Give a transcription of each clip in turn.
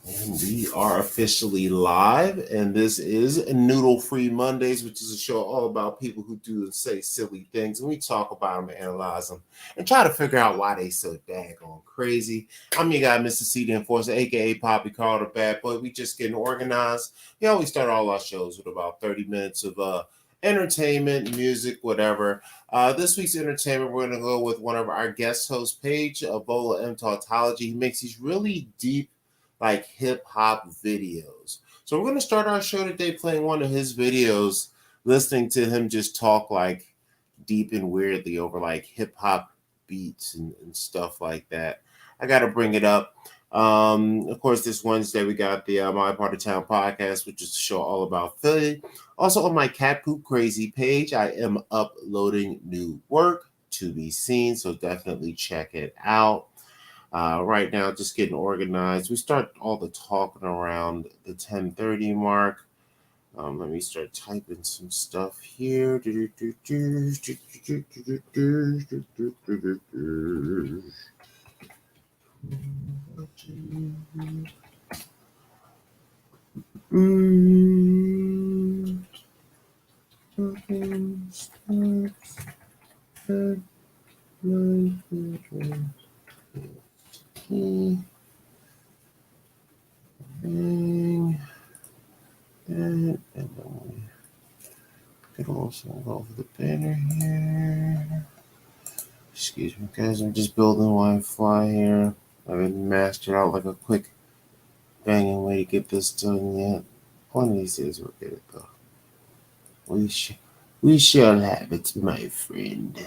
And we are officially live, and this is Noodle Free Mondays, which is a show all about people who do and say silly things, and we talk about them and analyze them and try to figure out why they so daggone crazy. I'm your guy, Mr. C, the Enforcer, aka Poppy Carl, the Bad Boy. We just getting organized. We always start all our shows with about 30 minutes of entertainment, music, whatever. This week's entertainment, we're going to go with one of our guest hosts, Paige, Ebola M Tautology. He makes these really deep, like hip hop videos. So we're going to start our show today playing one of his videos, listening to him just talk like deep and weirdly over like hip hop beats and stuff like that. I got to bring it up. Of course, this Wednesday we got the My Part of Town podcast, which is a show all about Philly. Also on my Cat Poop Crazy page, I am uploading new work to be seen, so definitely check it out. Right now, just getting organized. We start all the talking around the 10:30 mark. Let me start typing some stuff here. And then we could also go over the banner here. Excuse me, guys. I'm just building Wi-Fi here. I haven't mastered out like a quick banging way to get this done yet. One of these days we'll get it though. We shall have it, my friend.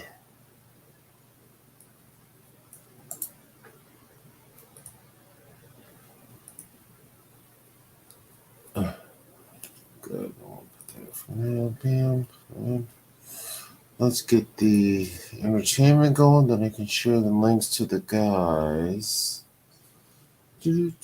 Good. I'll put that for now. Bam. Let's get the entertainment going, then I can share the links to the guys. Noodle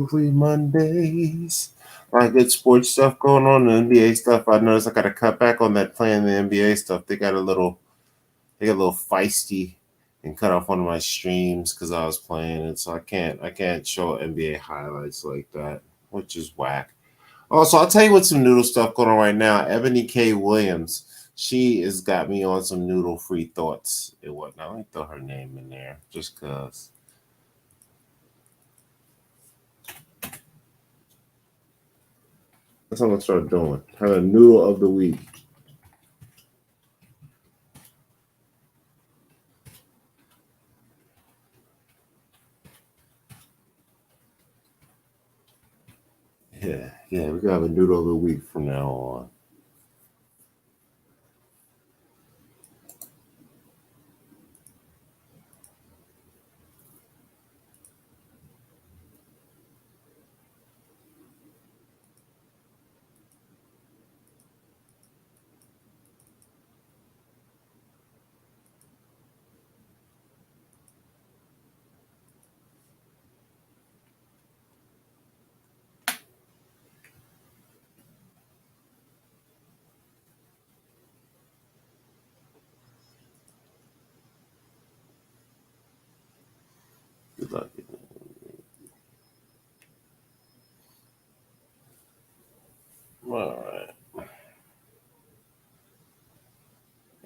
Free Mondays. A lot of good sports stuff going on. The NBA stuff. I noticed I got to cut back on that playing the NBA stuff. They got a little feisty and cut off one of my streams because I was playing it. So I can't show NBA highlights like that, which is whack. Also, I'll tell you what some noodle stuff going on right now. Ebony K. Williams, she has got me on some noodle free thoughts and whatnot. Let me throw her name in there just because. That's what I'm going to start doing. Have a noodle of the week. Yeah, we got to have a noodle of the week from now on. Good luck.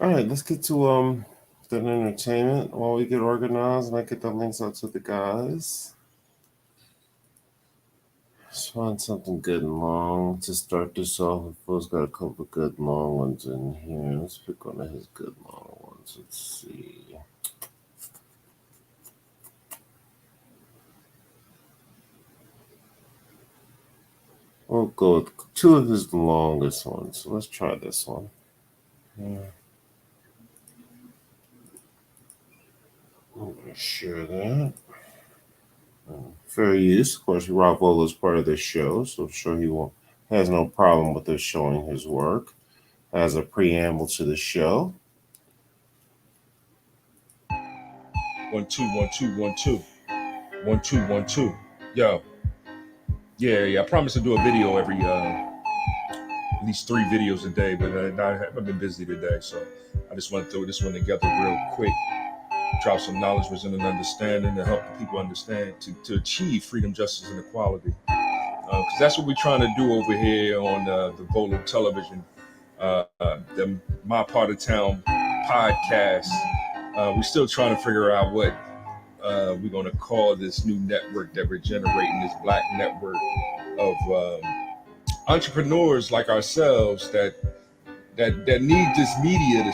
All right, let's get to the entertainment while we get organized and I get the links out to the guys. Let's find something good and long to start this off. Phil's got a couple of good long ones in here. Let's pick one of his good long ones. Let's see. We'll go with two of his longest ones. So let's try this one. I'm going to share that. Fair use. Of course, Rob Volo is part of this show, so I'm sure he has no problem with us showing his work as a preamble to the show. 1 2 1 2 1 2 1 2 1 2. Yo, yeah. I promise to do a video every at least 3 videos a day, but I've been busy today, so I just want to throw this one together real quick. drop some knowledge, wisdom, and understanding to help the people understand to achieve freedom, justice, and equality. Because that's what we're trying to do over here on the Volo Television, the My Part of Town podcast. We're still trying to figure out what we're going to call this new network that we're generating, this Black network of entrepreneurs like ourselves that need this media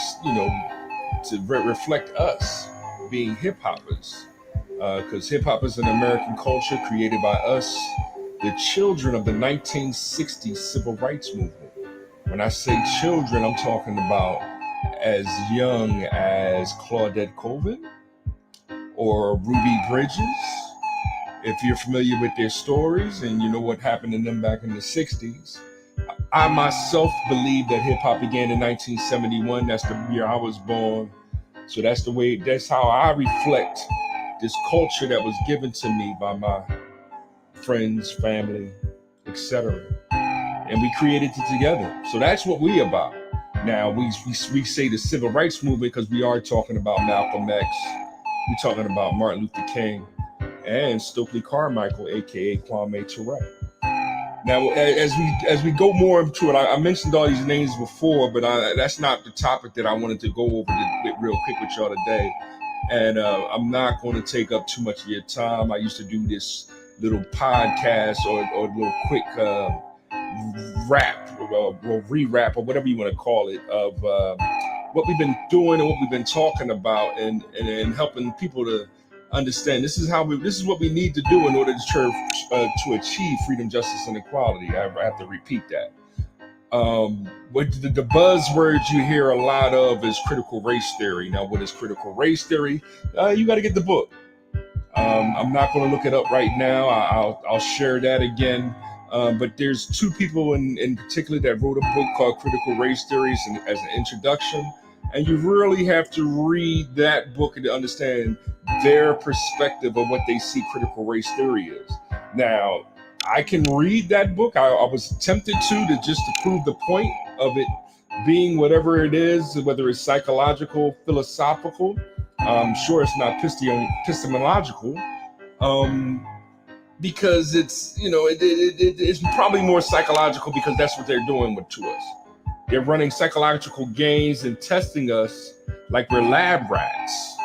to reflect us being hip hoppers, because hip hop is an American culture created by us, the children of the 1960s civil rights movement. When I say children, I'm talking about as young as Claudette Colvin or Ruby Bridges. If you're familiar with their stories and you know what happened to them back in the 60s, I myself believe that hip hop began in 1971. That's the year I was born. So that's how I reflect this culture that was given to me by my friends, family, etc. And we created it together. So that's what we about. Now we say the civil rights movement because we are talking about Malcolm X. We're talking about Martin Luther King and Stokely Carmichael, aka Kwame Ture. Now, as we go more into it, I mentioned all these names before, but that's not the topic that I wanted to go over real quick with y'all today. And I'm not going to take up too much of your time. I used to do this little podcast or a little quick rap or re-rap or whatever you want to call it of what we've been doing and what we've been talking about and helping people to understand this is what we need to do in order to achieve freedom, justice, and equality. I have to repeat that. What the buzzwords you hear a lot of is critical race theory. Now, what is critical race theory? You got to get the book. I'm not going to look it up right now. I'll share that again. But there's two people in particular that wrote a book called Critical Race Theories as an introduction. And you really have to read that book to understand their perspective of what they see critical race theory is. Now, I can read that book. I was tempted to prove the point of it being whatever it is, whether it's psychological, philosophical. I'm sure it's not epistemological, because it's probably more psychological because that's what they're doing to us. They're running psychological games and testing us like we're lab rats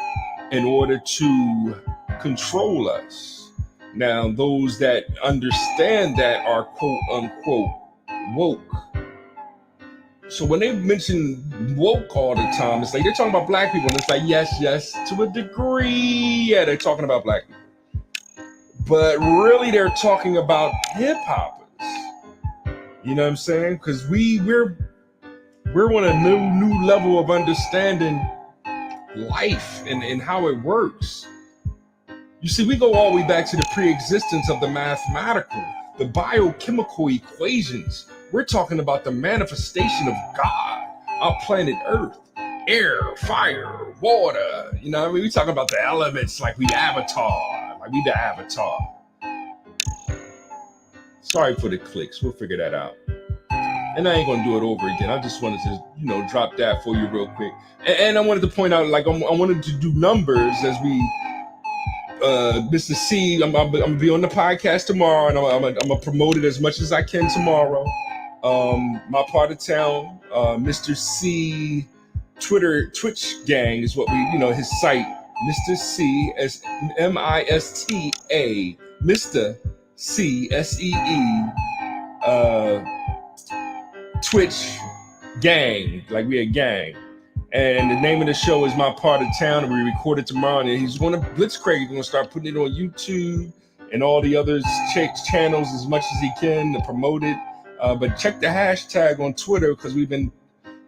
in order to control us. Now, those that understand that are quote unquote woke. So when they mention woke all the time, it's like they're talking about black people. And it's like, yes, to a degree, yeah, they're talking about black people. But really, they're talking about hip hoppers. You know what I'm saying? Because we're on a new level of understanding life and how it works. You see, we go all the way back to the pre-existence of the mathematical, the biochemical equations. We're talking about the manifestation of God, our planet Earth, air, fire, water. You know what I mean? We're talking about the elements like we the Avatar. Sorry for the clicks. We'll figure that out. And I ain't going to do it over again. I just wanted to, drop that for you real quick. And I wanted to point out, like, I wanted to do numbers as we, Mr. C, I'm going to be on the podcast tomorrow, and I'm going to promote it as much as I can tomorrow. My part of town, Mr. C Twitch gang is what his site, Mr. C as MISTA, Mr. C SEE, Twitch gang, like we a gang. And the name of the show is My Part of Town, and we record it tomorrow. And he's going to Blitzkrieg. He's going to start putting it on YouTube and all the other channels as much as he can to promote it. But check the hashtag on Twitter, because we've been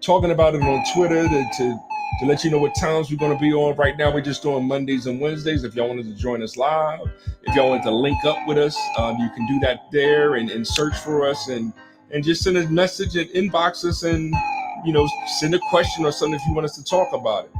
talking about it on Twitter to let you know what times we're going to be on. Right now, we're just doing Mondays and Wednesdays. If y'all wanted to join us live, if y'all wanted to link up with us, you can do that there and search for us and just send a message and inbox us and, send a question or something if you want us to talk about it.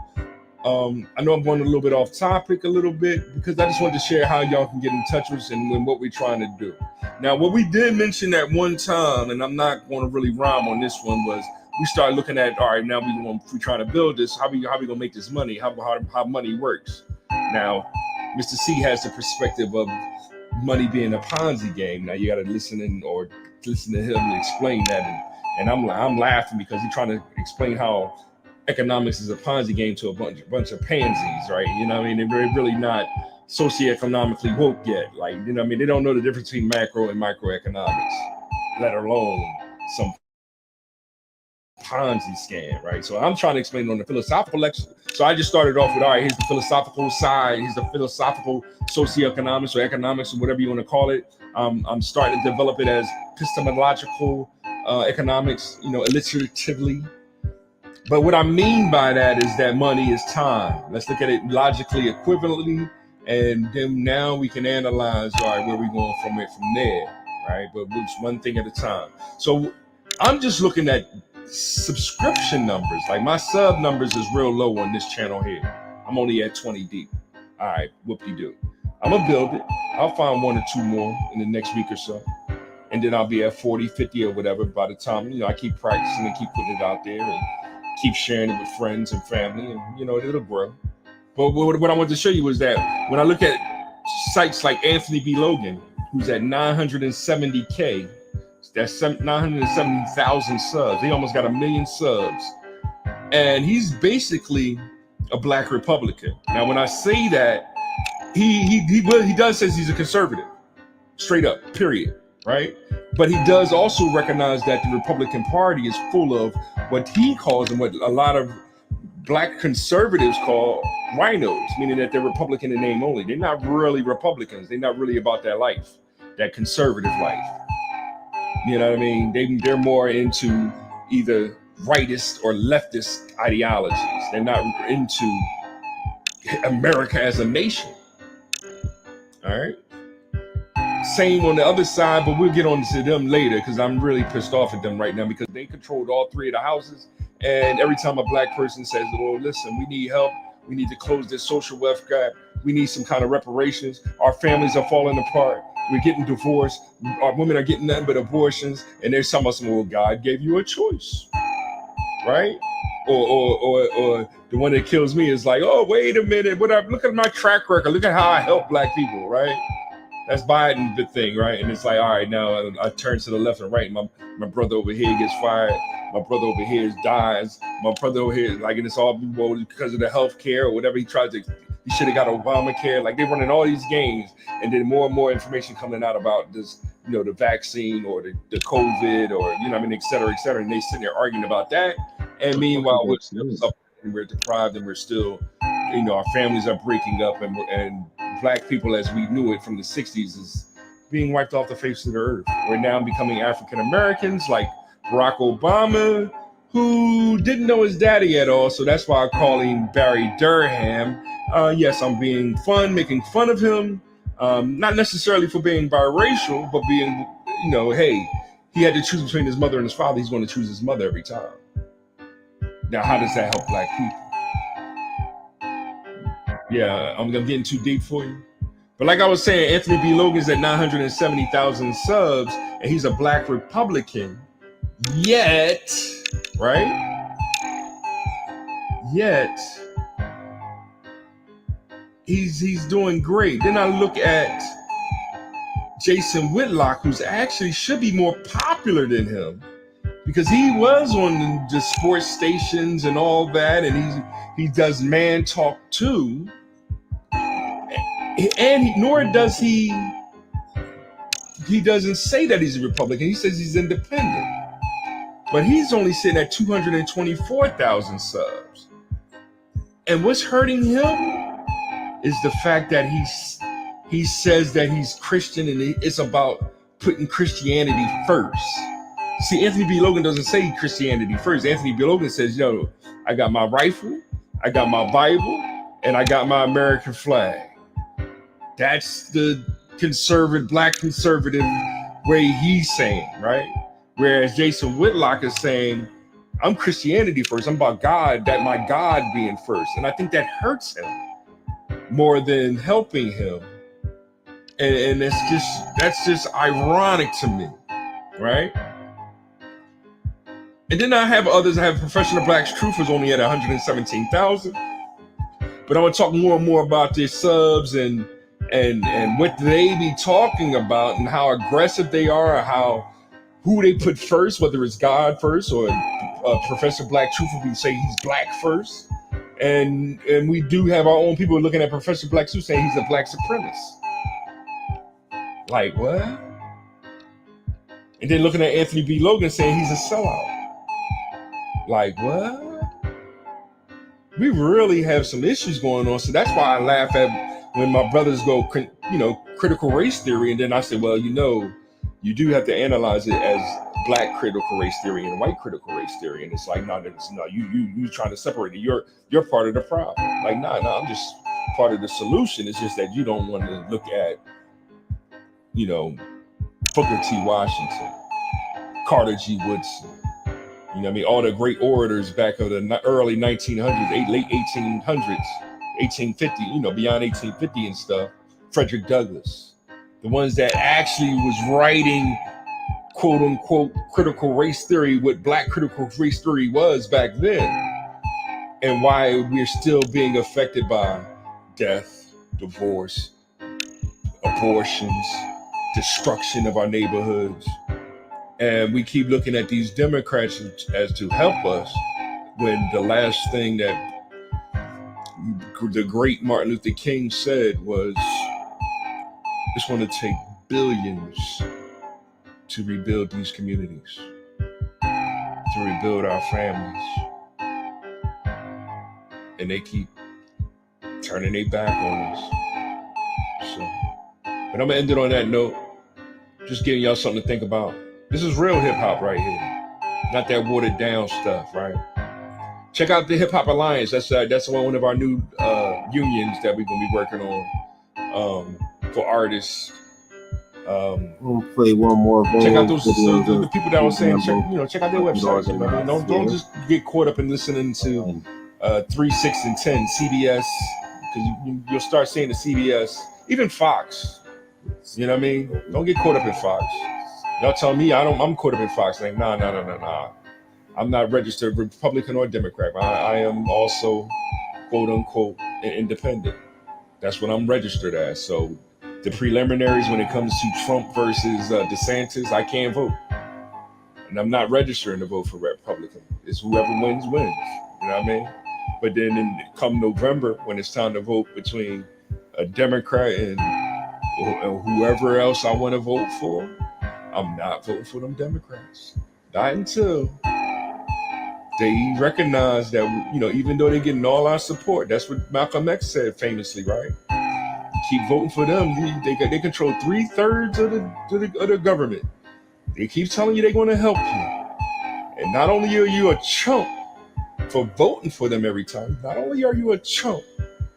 I know I'm going a little bit off topic a little bit because I just wanted to share how y'all can get in touch with us and what we're trying to do. Now, what we did mention at one time, and I'm not going to really rhyme on this one, was we started looking at, all right, now we're trying to build this. How we going to make this money? How money works? Now, Mr. C has the perspective of money being a Ponzi game. Now you got to listen to him explain that, and I'm laughing because he's trying to explain how economics is a Ponzi game to a bunch of pansies, right? You know what I mean? They're really not socioeconomically woke yet. Like, you know what I mean? They don't know the difference between macro and microeconomics, let alone some Ponzi scam, right? So I'm trying to explain it on the philosophical lecture. So I just started off with, all right, here's the philosophical side. Here's the philosophical socioeconomics or economics or whatever you want to call it. I'm starting to develop it as epistemological economics, alliteratively. But what I mean by that is that money is time. Let's look at it logically equivalently, and then now we can analyze, all right, where we going from there, right? But it's one thing at a time. So I'm just looking at subscription numbers. Like my sub numbers is real low on this channel here. I'm only at 20 deep. All right, whoop-de-doo. I'm gonna build it. I'll find one or two more in the next week or so. And then I'll be at 40, 50 or whatever by the time, I keep practicing and keep putting it out there and keep sharing it with friends and family, and it'll grow. But what I wanted to show you was that when I look at sites like Anthony B. Logan, who's at 970K, that's 970,000 subs. He almost got 1 million subs. And he's basically a black Republican. Now, when I say that, he does says he's a conservative, straight up, period, right? But he does also recognize that the Republican Party is full of what he calls and what a lot of black conservatives call rhinos, meaning that they're Republican in name only. They're not really Republicans. They're not really about that life, that conservative life. You know what I mean? They're more into either rightist or leftist ideologies. They're not into America as a nation. All right? Same on the other side, but we'll get on to them later because I'm really pissed off at them right now because they controlled all three of the houses. And every time a black person says, well, listen, we need help. We need to close this social wealth gap. We need some kind of reparations. Our families are falling apart. We're getting divorced. Our women are getting nothing but abortions. And there's some of them, well, God gave you a choice, right? Or the one that kills me is like, oh, wait a minute. Look at my track record. Look at how I help black people, right? That's Biden the thing, right? And it's like, all right, now I turn to the left and right. My brother over here gets fired. My brother over here dies. My brother over here, and it's all because of the health care or whatever he tried to. He should have got Obamacare. Like they're running all these games, and then more and more information coming out about this, the vaccine or the COVID or et cetera, et cetera. And they sitting there arguing about that. And meanwhile, we're still suffering and we're deprived and we're still, our families are breaking up and black people as we knew it from the 60s is being wiped off the face of the earth. We're now becoming African Americans like Barack Obama, who didn't know his daddy at all. So that's why I call him Barry Durham. Yes, I'm being fun, making fun of him. Not necessarily for being biracial, but being, hey, he had to choose between his mother and his father. He's going to choose his mother every time. Now, how does that help black people? Yeah, I'm getting too deep for you. But like I was saying, Anthony B. Logan's at 970,000 subs, and he's a black Republican. Yet, right? Yet, he's doing great. Then I look at Jason Whitlock, who's actually should be more popular than him because he was on the sports stations and all that, and he does man talk too. And nor does he doesn't say that he's a Republican. He says he's independent. But he's only sitting at 224,000 subs. And what's hurting him is the fact that he says that he's Christian and it's about putting Christianity first. See, Anthony B. Logan doesn't say Christianity first. Anthony B. Logan says, I got my rifle, I got my Bible, and I got my American flag. That's the black conservative way he's saying, right? Whereas Jason Whitlock is saying, I'm Christianity first. I'm about God, that my God being first. And I think that hurts him more than helping him. And that's just ironic to me, right? And then I have others. I have Professional Black's Truth was only at 117,000. But But I'm gonna talk more and more about their subs and what they be talking about and how aggressive they are, who they put first, whether it's God first or Professor Black Truth will be saying he's black first. And we do have our own people looking at Professor Black Truth saying he's a black supremacist. Like, what? And then looking at Anthony B. Logan saying he's a sellout. Like, what? We really have some issues going on. So that's why I laugh at when my brothers go, critical race theory. And then I say, well, you do have to analyze it as black critical race theory and white critical race theory. And it's like, no, you trying to separate it. You're part of the problem. Like, no, I'm just part of the solution. It's just that you don't want to look at, Booker T. Washington, Carter G. Woodson, all the great orators back of the early 1900s, late 1800s, 1850, beyond 1850 and stuff, Frederick Douglass, the ones that actually was writing quote unquote critical race theory, what black critical race theory was back then, and why we're still being affected by death, divorce, abortions, destruction of our neighborhoods. And we keep looking at these Democrats as to help us, when the last thing that the great Martin Luther King said was, it's going to take billions to rebuild these communities, to rebuild our families. And they keep turning their back on us. So, but I'm gonna end it on that note, just giving y'all something to think about. This is real hip hop right here, not that watered down stuff, right? Check out the Hip Hop Alliance. That's one of our new unions that we're gonna be working on for artists. We'll play one more. Check out those the people that were saying. Check out their websites. Don't just get caught up in listening to 3, 6, and 10 CBS, because you'll start seeing the CBS, even Fox. You know what I mean? Don't get caught up in Fox. Y'all tell me I'm caught up in Fox. Like, nah. I'm not registered Republican or Democrat. I am also quote unquote independent. That's what I'm registered as. So the preliminaries when it comes to Trump versus DeSantis, I can't vote. And I'm not registering to vote for Republican. It's whoever wins. You know what I mean? But then come November, when it's time to vote between a Democrat and whoever else I want to vote for, I'm not voting for them Democrats. Not until they recognize that, even though they're getting all our support, that's what Malcolm X said famously, right? Keep voting for them. They control 3/3 of the government. They keep telling you they're going to help you. And not only are you a chump for voting for them every time, not only are you a chump,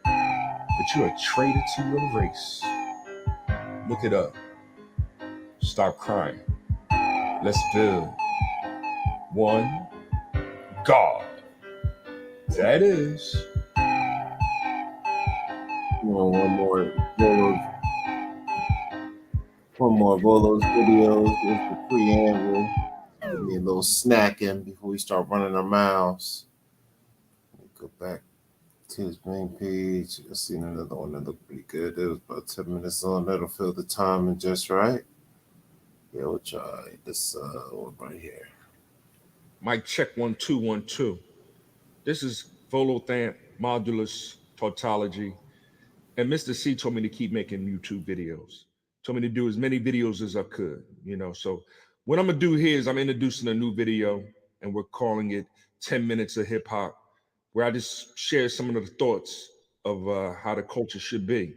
but you're a traitor to your race. Look it up. Stop crying. Let's build one God. That is. One more Volo's videos. There's the preamble. Give me a little snacking before we start running our mouths. Go back to his main page. I seen another one that looked pretty good. It was about 10 minutes long. That'll fill the time and just right. Yeah, we'll try this one right here. Mic check 1 2 1 2. This is Volothamp Modulus Tautology. And Mr. C told me to keep making YouTube videos. Told me to do as many videos as I could, So what I'm gonna do here is I'm introducing a new video, and we're calling it 10 Minutes of Hip Hop, where I just share some of the thoughts of how the culture should be.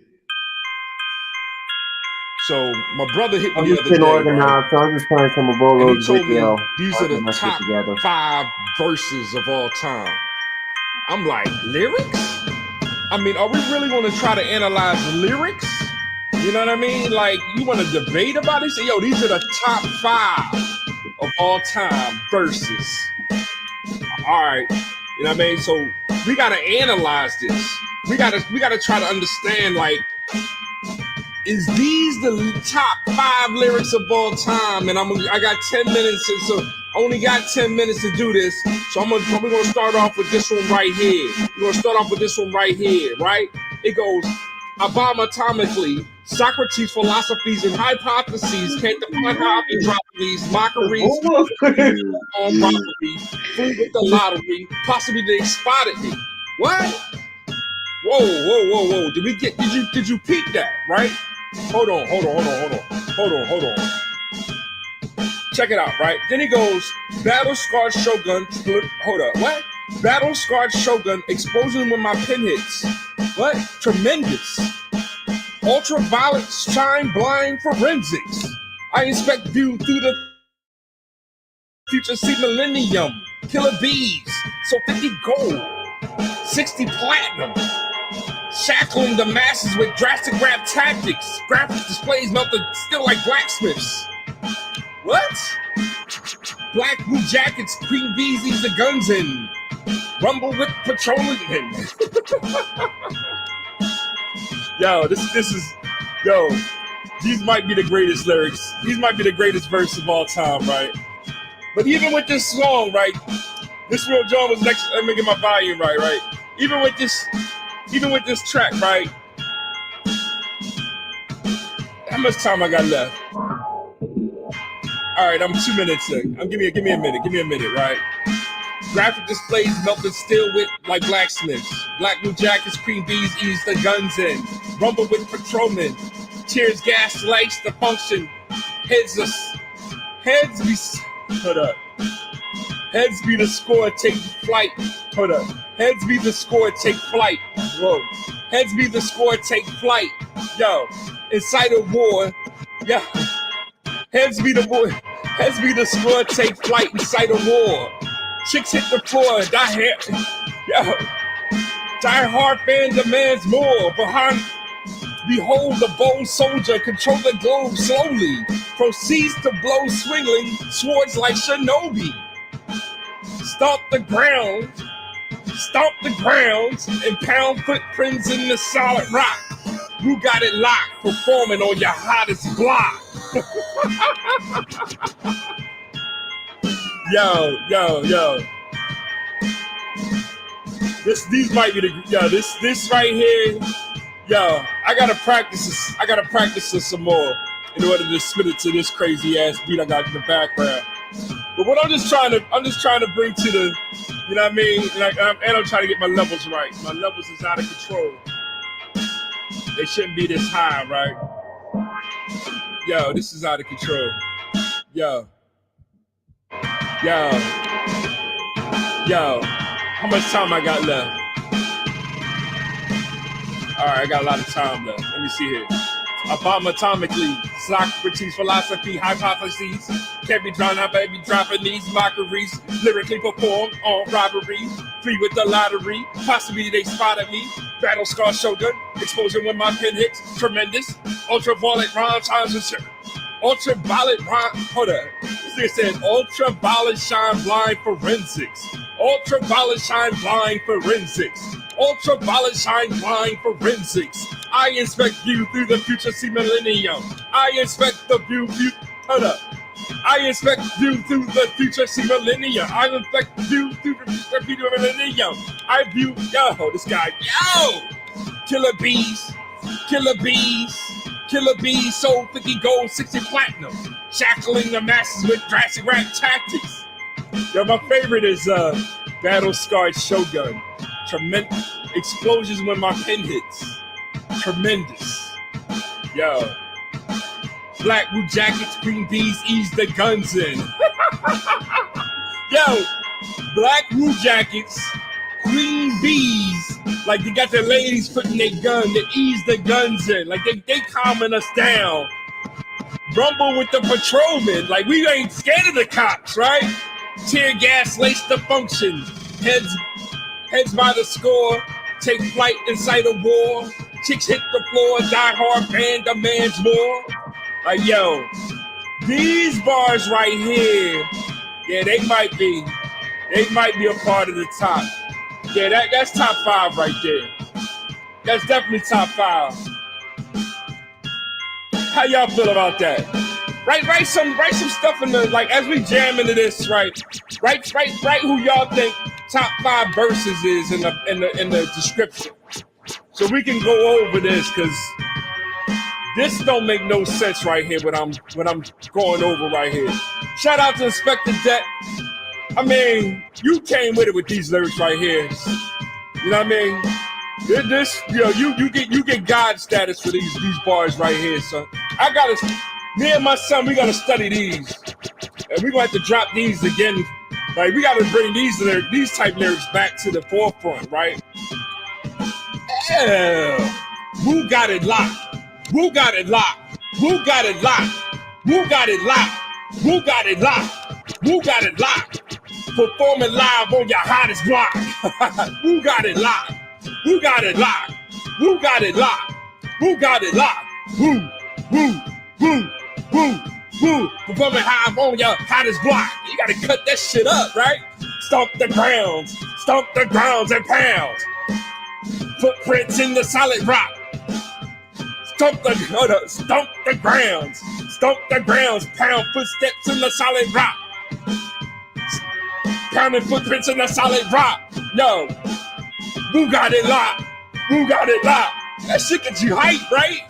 So my brother hit me the other day, right? So I'm just playing some of Volo's and he told video. me these are the top 5 verses of all time. I'm like, lyrics? I mean, are we really going to try to analyze lyrics? You know what I mean? Like, you want to debate about it? Say, yo, these are the top 5 of all time verses. All right. You know what I mean? So we got to analyze this. We got to try to understand, like, is these the top 5 lyrics of all time? And I got 10 minutes. And so, Only got 10 minutes to do this, so we're gonna start off with this one right here. We're gonna start off with this one right here, right? It goes, I bomb atomically. Socrates' philosophies and hypotheses can't define how I be dropping these mockeries on property, food with the lottery, possibly they spotted me. What? Whoa. Did you peep that, right? Hold on. Check it out, right? Then he goes, battle scarred shogun, hold up, what? Battle scarred shogun, exposing when my pen hits. What? Tremendous. Ultraviolet shine blind forensics. I inspect view through the future, see millennium. Killer bees, so 50 gold, 60 platinum. Shackling the masses with drastic rap tactics. Graphics displays melted still like blacksmiths. What? Black blue jackets, green bees, the guns in. Rumble with patrolling in. Yo, this is, these might be the greatest lyrics. These might be the greatest verse of all time, right? But even with this song, right? This real John was next. Let me get my volume right? Even with this track, right? How much time I got left? All right, I'm 2 minutes in. Give me a minute, right? Graphic displays melted steel with like blacksmiths. Black blue jackets, cream bees, ease the guns in. Rumble with patrolmen. Tears, gas, lights, the function. Heads be the score, take flight. Hold up. Heads be the score, take flight. Whoa. Heads be the score, take flight. Yo, inside a war. Yeah. Heads be the score, take flight inside a war. Chicks hit the floor, die hard fan demands more. Behold the bold soldier, control the globe slowly. Proceeds to blow swinging swords like shinobi. Stomp the ground, and pound footprints in the solid rock. You got it locked, performing on your hottest block. Yo. These might be this right here. Yo, I gotta practice this some more in order to spit it to this crazy ass beat I got in the background. But what I'm just trying to bring to the, you know what I mean? And I'm trying to get my levels right. My levels is out of control. They shouldn't be this high, right? Yo, this is out of control. Yo. How much time I got left? All right, I got a lot of time left. Let me see here. I bomb atomically. Socrates' philosophy, hypotheses. Can't be drawn out, baby, dropping these mockeries. Lyrically performed on robbery. Free with the lottery. Possibly they spotted me. Battle scar shogun. Exposure when my pen hits. Tremendous. Ultraviolet rhyme times and shit. Ultraviolet rhyme. Hold up. This said ultraviolet shine blind forensics. Ultraviolet shine blind forensics. Ultraviolet shine blind forensics. I inspect you through the future, see millennium. I inspect the view. Hold up. I inspect you through the future, see millennium. I inspect you through the future, millennium. I view, this guy, killer bees, sold 50 gold, 60 platinum. Shackling the masses with drastic rap tactics. Yo, my favorite is battle scarred shogun. Tremendous explosions when my pen hits. Tremendous. Yo. Black blue jackets, green bees, ease the guns in. Yo, black blue jackets, green bees. Like they got the ladies putting their gun, they ease the guns in. Like they calming us down. Rumble with the patrolmen. Like we ain't scared of the cops, right? Tear gas lace the function. Heads by the score. Take flight inside a war. Chicks hit the floor. Die hard band demands more. Like yo, these bars right here, yeah, they might be a part of the top. Yeah, that's top 5 right there. That's definitely top 5. How y'all feel about that? Write some stuff in the, like, as we jam into this, right? Write who y'all think top 5 verses is in the description, so we can go over this, because this don't make no sense right here. What I'm going over right here. Shout out to Inspector Deck. I mean, you came with it with these lyrics right here. You know what I mean? This, you know, you get God status for these bars right here. So me and my son, we gotta study these, and we gonna have to drop these again. Like, we gotta bring these type lyrics back to the forefront, right? Who got it locked? Who got it locked? Who got it locked? Who got it locked? Who got it locked? Who got it locked? Performing live on your hottest block. Who got it locked? Who got it locked? Who got it locked? Who got it locked? Who? Performing live on your hottest block. You gotta cut that shit up, right? Stomp the grounds and pounds. Footprints in the solid rock. Stomp the grounds, pound footsteps in the solid rock. Pounding footprints in the solid rock. Yo, who got it locked? Who got it locked? That shit gets you hyped, right?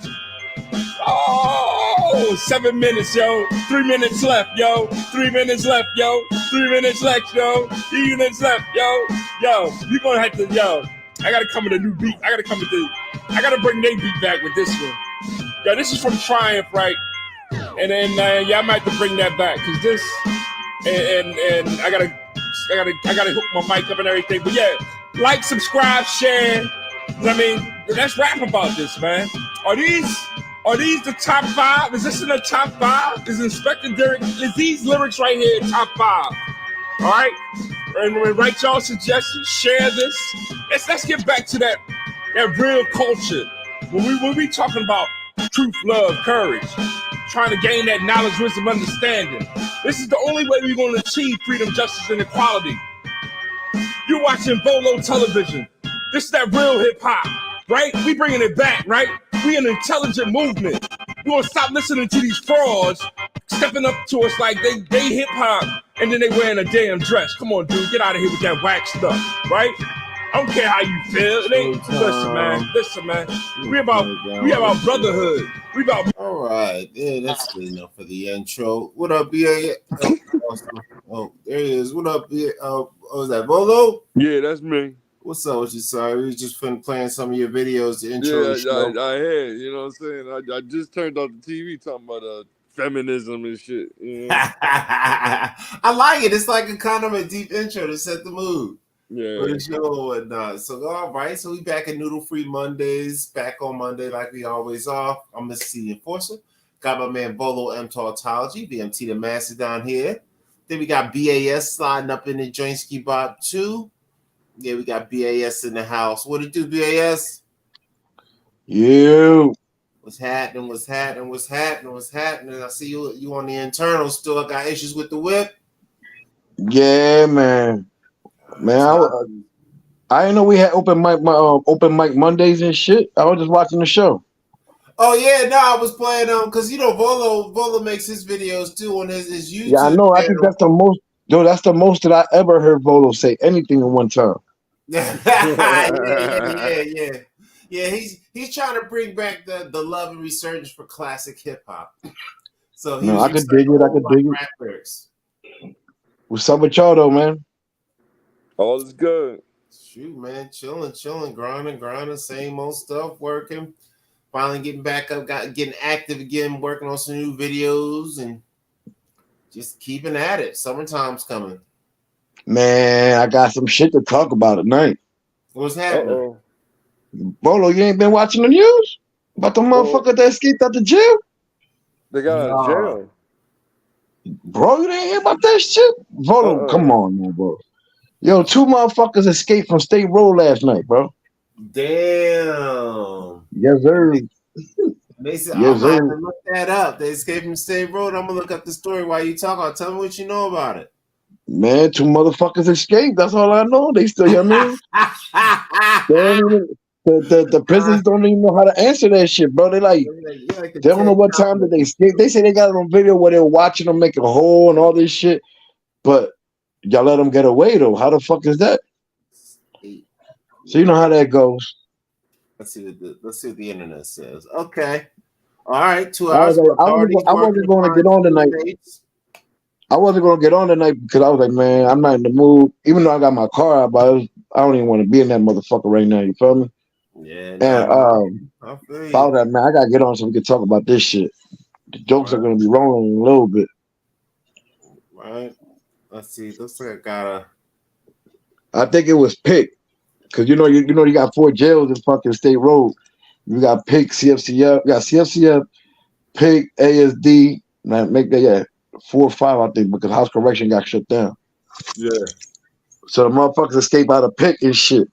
Oh, 7 minutes, yo. 3 minutes left, yo. 3 minutes left, yo. 3 minutes left, yo. 3 minutes left, yo. Yo, you gonna have to, yo. I gotta come with a new beat. I gotta bring their beat back with this one. Yo, this is from Triumph, right? And then I might have to bring that back, cause this and I gotta hook my mic up and everything. But yeah, like, subscribe, share. I mean, let's rap about this, man. Are these the top 5? Is this in the top 5? Is Inspector Derek? Is these lyrics right here top 5? All right. And write y'all suggestions. Share this. Let's get back to that real culture. When we talking about truth, love, courage, trying to gain that knowledge, wisdom, understanding. This is the only way we're going to achieve freedom, justice, and equality. You're watching Volo television. This is that real hip hop, right? We bringing it back, right? We an intelligent movement. We gonna stop listening to these frauds stepping up to us like they hip hop, and then they wearing a damn dress. Come on, dude, get out of here with that whack stuff, right? I don't care how you feel. It ain't, listen, man. We about brotherhood. We about. All right, yeah, that's good enough for the intro. What up, BA? Oh, there he is. What up, BA? What was that, Volo? Yeah, that's me. What's up with you, sorry? We was just playing some of your videos, the intro. Yeah, I had, you know what I'm saying? I just turned off the TV talking about feminism and shit. You know? I like it. It's like a kind of a deep intro to set the mood. Yeah. For the show and whatnot. So, all right. So, we back at Noodle Free Mondays. Back on Monday like we always are. I'm Mr. C Enforcer. Got my man Volo M Tautology, VMT the Master down here. Then we got BAS sliding up in the Joinski Bot too. Yeah, we got BAS in the house. What it do, BAS? You. What's happening? I see you on the internal still. I got issues with the whip. Yeah, man. Man, I didn't know we had open mic Mondays and shit. I was just watching the show. Oh yeah, no, I was playing because Volo makes his videos too on his YouTube. Yeah, I know. Channel. I think that's the most. Yo, that's the most that I ever heard Volo say anything in one time. Yeah. He's trying to bring back the love and resurgence for classic hip hop. So I could dig it. What's up with y'all though, man? All is good. Shoot, man, chilling, grinding, same old stuff, working. Finally getting back up, getting active again, working on some new videos and just keeping at it. Summertime's coming. Man, I got some shit to talk about tonight. What's happening? Volo, you ain't been watching the news about the motherfucker that escaped out the jail? They got out of jail. Bro, you didn't hear about that shit? Volo, come on, man, bro. Yo, 2 motherfuckers escaped from State Road last night, bro. Damn. Yes, sir. They said, I'm going to look that up. They escaped from State Road. I'm going to look up the story while you talk. Tell me what you know about it. Man, 2 motherfuckers escaped. That's all I know. They still, you know what I mean? They The prisons don't even know how to answer that shit, bro. They like You're like a they don't know Ted what time that Kappen. they escape. They say they got it on video where they're watching them make a hole and all this shit, but y'all let them get away though. How the fuck is that? Eight. So you know how that goes. Let's see what the internet says. Okay. All right. 2 I was hours. like, Authorities I working wasn't to going to find get on two tonight. inmates. I wasn't going to get on tonight because I was like, man, I'm not in the mood. Even though I got my car out, but I don't even want to be in that motherfucker right now. You feel me? Yeah, And nah, I feel I you. was like, man, I gotta get on so we can talk about this shit. The jokes are Right, gonna be rolling a little bit. right. Let's see. Looks like I got I think it was Pick because you got 4 jails in fucking State Road. You got Pick, CFCF, you got CFCF, Pick, ASD. Make that 4 or 5, I think, because House Correction got shut down. yeah. So the motherfuckers escape out of Pick and shit.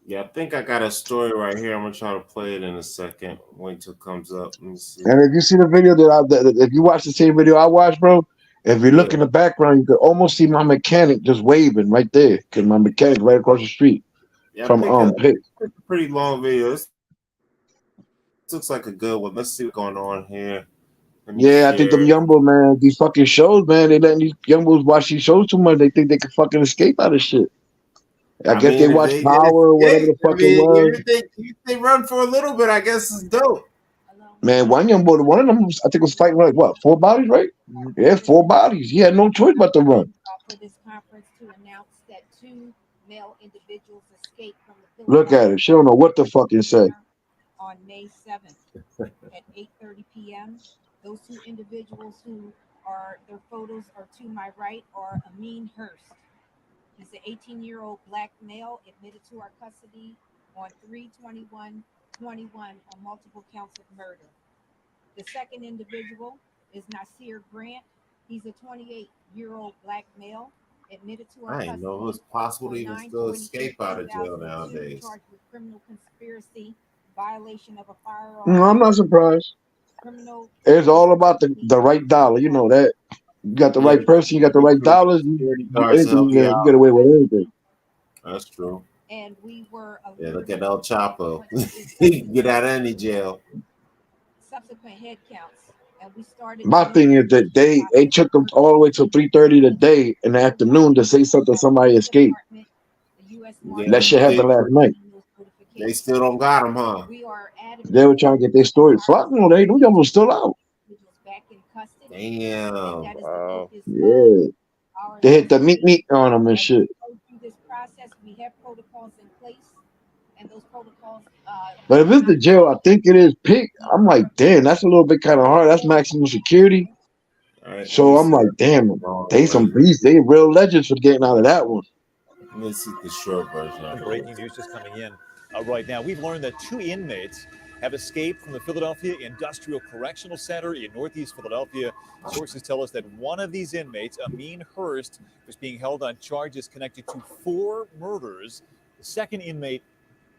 Yeah, I think I got a story right here. I'm gonna try to play it in a second. Wait till it comes up. Let me see. And if you see the video if you watch the same video I watched, bro, if you look Yeah, in the background, you could almost see my mechanic just waving right there because my mechanic right across the street yeah. I from think a Pick. pretty long video. This looks like a good one. Let's see what's going on here. Let me Yeah, I think them share. young boy, man, these fucking shows, man, they letting these young boys watch these shows too much. They think they can fucking escape out of shit. I I guess they mean, if watch they get Power or whatever escaped, the I fuck it mean, was. if they run for a little bit, I guess it's dope. Man, one young boy, one of them, I think was fighting like what, 4 bodies, right? Yeah, 4 bodies. He had no choice but to run. For this conference to announce that 2 male individuals escaped from the Look at her. She don't know what the fuck it say. on May 7th at 8:30 p.m. Those 2 individuals who are their photos are to my right are Amin Hurst. He's an 18-year-old black male admitted to our custody on 3/21/21 on multiple counts of murder. The second individual is Nasir Grant. He's a 28-year-old black male admitted to our I didn't know it was custody possible to on even still escape out of jail 9/28/2002, nowadays. charged with criminal conspiracy, violation of a firearm, I'm not surprised. criminal It's all about the conspiracy, right dollar. You know that. You got the Yeah, right person, you got the right dollars, you security do guards to anything, help you you out. get away with anything. That's true. and we were Yeah, look alerted at El Chapo. subsequent He can get out of any jail. head counts, and we started My thing is that they took them all the way till 3:30 today in the afternoon to say something somebody escaped. Yeah, That shit happened last night. they still don't got him, huh? We are They were trying to get their story. Fuck no, them young was still out. back in custody, Damn. and that is the focus Yeah. of our They hit the meat on them and as we shit. go through this process. We have protocols in place, and those protocols. But if it's the jail, I think it is Pick. I'm like, damn, that's a little bit kind of hard. That's maximum security. All right, let me So I'm see. like, damn, they some Version. beasts. They real legends for getting out of that one. Let me see the short version. Of Breaking news just coming in right now. We've learned that 2 inmates have escaped from the Philadelphia Industrial Correctional Center in Northeast Philadelphia. Sources tell us that one of these inmates, Amin Hurst, was being held on charges connected to 4 murders. The second inmate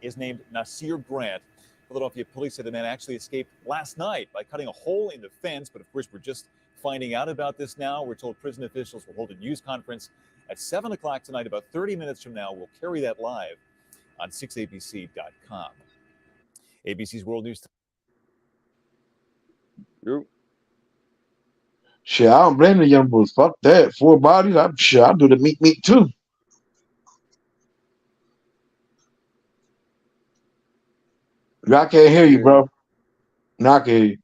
is named Nasir Grant. Philadelphia police said the man actually escaped last night by cutting a hole in the fence. But of course, we're just finding out about this now. We're told prison officials will hold a news conference at 7 o'clock tonight. About 30 minutes from now, we'll carry that live on 6abc.com. ABC's World News. Shit, I don't blame the young boys. Fuck that. 4 bodies. I'll do the meat too. I can't hear you, bro. No, I can hear you.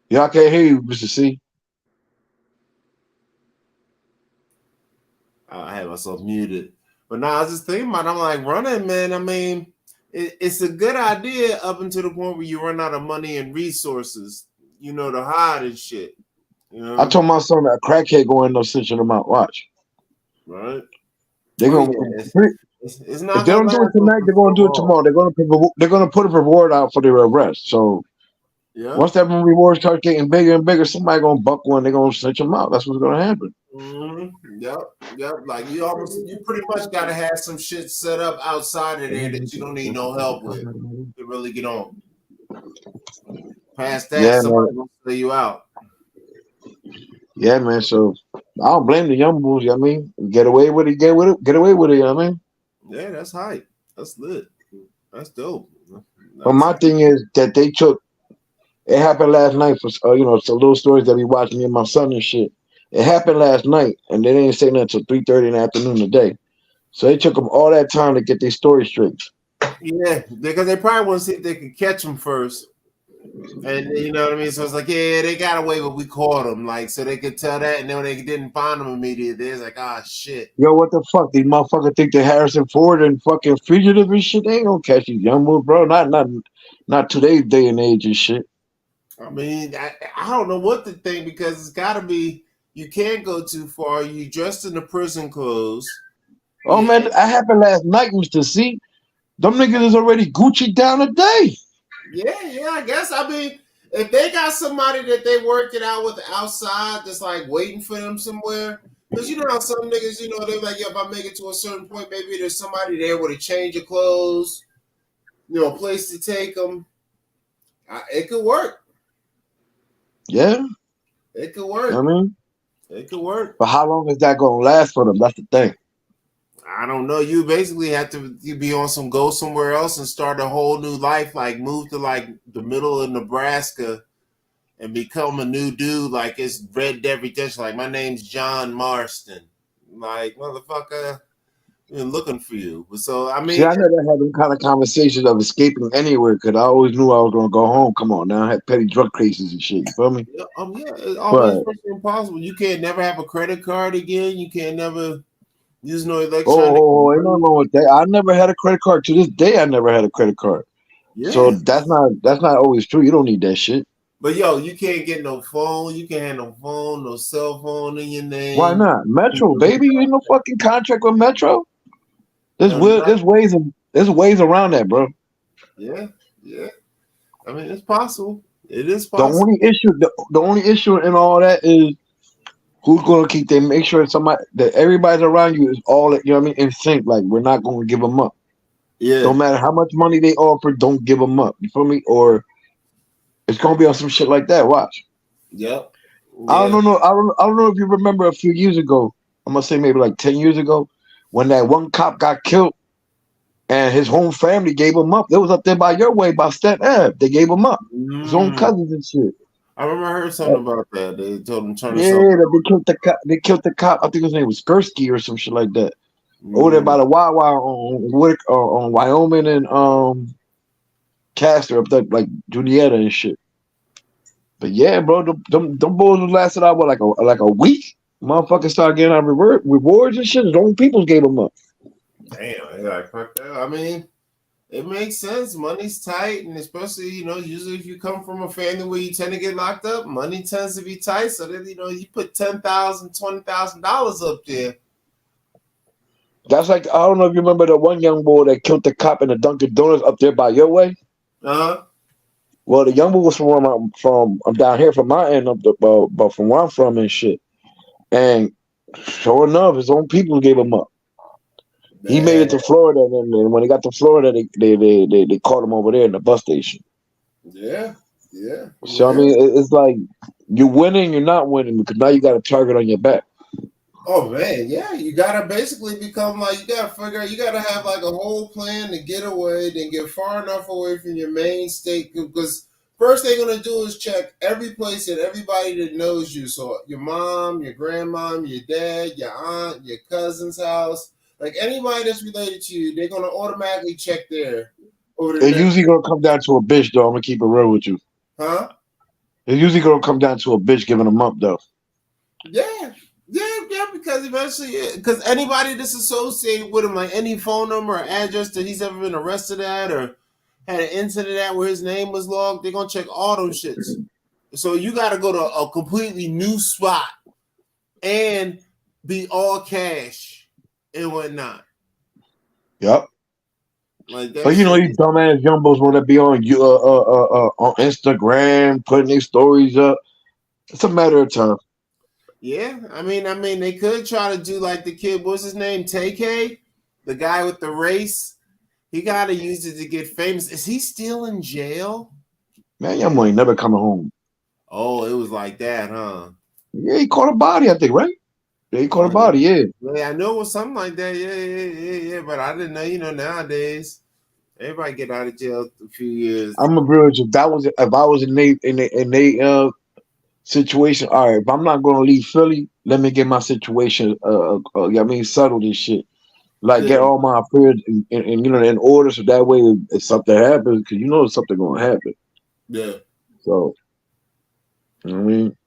Y'all can't hear you, Mr. C. I had myself muted. But now I was just thinking about it. I'm like, running, man. I mean, it's a good idea up until the point where you run out of money and resources, to hide and shit. I told my son that a crackhead going no cinching them out. Watch. Right? They're gonna It's not if they gonna don't do it last tonight, they're gonna do it long. tomorrow. They're gonna put a reward out for their arrest. So Yeah. once that reward starts getting bigger and bigger, somebody gonna buck one. They're gonna cinch them out. That's what's gonna happen. Mm-hmm. Yep. Like you pretty much gotta have some shit set up outside of there that you don't need no help with to really get on. Past that, somebody will sell you out. Yeah, man. So I don't blame the young bulls. I mean, get away with it, get away with it. I mean, Yeah, that's hype. That's lit. That's dope. but That's my thing is that they took. It happened last night for some little stories that we watching me and my son and shit. It happened last night, and they didn't say nothing until 3:30 in the afternoon today. So it took them all that time to get their story straight. yeah, because they probably want to see if they could catch him first. And you know what I mean? So it's like, yeah, they got away, but we caught them. Like, so they could tell that, and then when they didn't find them immediately, it's like, ah, shit. Yo, what the fuck? These motherfuckers think that Harrison Ford and fucking fugitive and shit. They ain't gonna catch these young bulls, bro. Not today's day and age and shit. I mean, I don't know what to think because it's got to be, you can't go too far. You dressed in the prison clothes. Oh Yeah, man, that happened last night, Mr. C. Them niggas is already Gucci down today. yeah, I guess. I mean, if they got somebody that they working out with outside that's like waiting for them somewhere, because you know how some niggas, they're like, yeah, if I make it to a certain point, maybe there's somebody there with a change of clothes, a place to take them. It could work. Yeah, It could work. I mean, It could work. but how long is that gonna last for them? That's the thing. I don't know. You basically have to be on some go somewhere else and start a whole new life, like move to like the middle of Nebraska and become a new dude. Like it's Red Dead Redemption. Like my name's John Marston. Like motherfucker, been looking for you. So I See, mean, I never had them kind of conversations of escaping anywhere because I always knew I was gonna go home. Come on now, I had petty drug cases and shit. You feel me? yeah, it's always But impossible. You can't never have a credit card again. You can't never use no electronic. ain't nothing wrong with that. I never had a credit card. To this day, I never had a credit card. So Yeah. that's not always true. You don't need that shit. But yo, you can't get no phone. You can't have no phone, no cell phone in your Why name. not? Metro, baby, you ain't no fucking contract with Metro. There's No, not- there's ways around that, bro. yeah. I mean, it's possible. It is The possible. only issue in all that is who's gonna keep them. Make sure that everybody's around you is all you know what I mean in sync. Like we're not gonna give them up. Yeah. No matter how much money they offer, don't give them up. You feel me? Or it's gonna be on some shit like that. Watch. Yep. I Yeah. don't know. I don't know if you remember a few years ago. I'm gonna say maybe like 10 years ago, when that one cop got killed and his whole family gave him up. They was up there by your way by Stet Ave. They gave him up. His own cousins and shit. I remember I heard something about that. They told him turn Yeah, himself. they killed the cop. They killed the cop. I think his name was Gursky or some shit like that. Over there by the Wawa on Wyoming and Castor up there like Junietta and shit. But yeah, bro, them boys was lasted out like a week. Motherfuckers started getting out rewards and shit. His own peoples gave them up. Damn, like fuck that. I mean, it makes sense. Money's tight, and especially usually if you come from a family where you tend to get locked up, money tends to be tight. So that you put $10,000, $20,000 up there. That's like I don't know if you remember the one young boy that killed the cop in the Dunkin' Donuts up there by your way. Well, the young boy was from I'm down here from my end up but from where I'm from and shit. And sure enough, his own people gave him up. He made it to Florida, and then when he got to Florida, they caught him over there in the bus station. Yeah. So I mean, it's like you're winning, you're not winning because now you got a target on your back. Oh man, yeah, you gotta basically become like you gotta have like a whole plan to get away, then get far enough away from your main state because first they're gonna do is check every place and everybody that knows you. So your mom, your grandmom, your dad, your aunt, your cousin's house, like anybody that's related to you, they're gonna automatically check there. It's usually gonna come down to a bitch, though. I'm gonna keep it real with you. Huh? It's usually gonna come down to a bitch giving them up, though. Yeah, because eventually, because anybody that's associated with him, like any phone number or address that he's ever been arrested at or had an incident at where his name was logged, they're gonna check all those shits. So you got to go to a completely new spot and be all cash and whatnot. Yep. Like But these dumbass jumbos want to be on on Instagram, putting their stories up. It's a matter of time. Yeah, I mean, they could try to do like the kid. What's his name? TK, the guy with the race. He got to use it to get famous. Is he still in jail? Man, young boy ain't never coming home. Oh, it was like that, huh? Yeah, he caught a body, I think, right? They caught a body, yeah. Yeah, I know it was something like that. Yeah. But I didn't know. Nowadays everybody get out of jail a few years. I'm a real. If I was in they situation, all right. If I'm not gonna leave Philly, let me get my situation. Settle this shit. Like get Yeah, all my affairs and in order, so that way if something happens, because something gonna happen. yeah, So you know what I mean,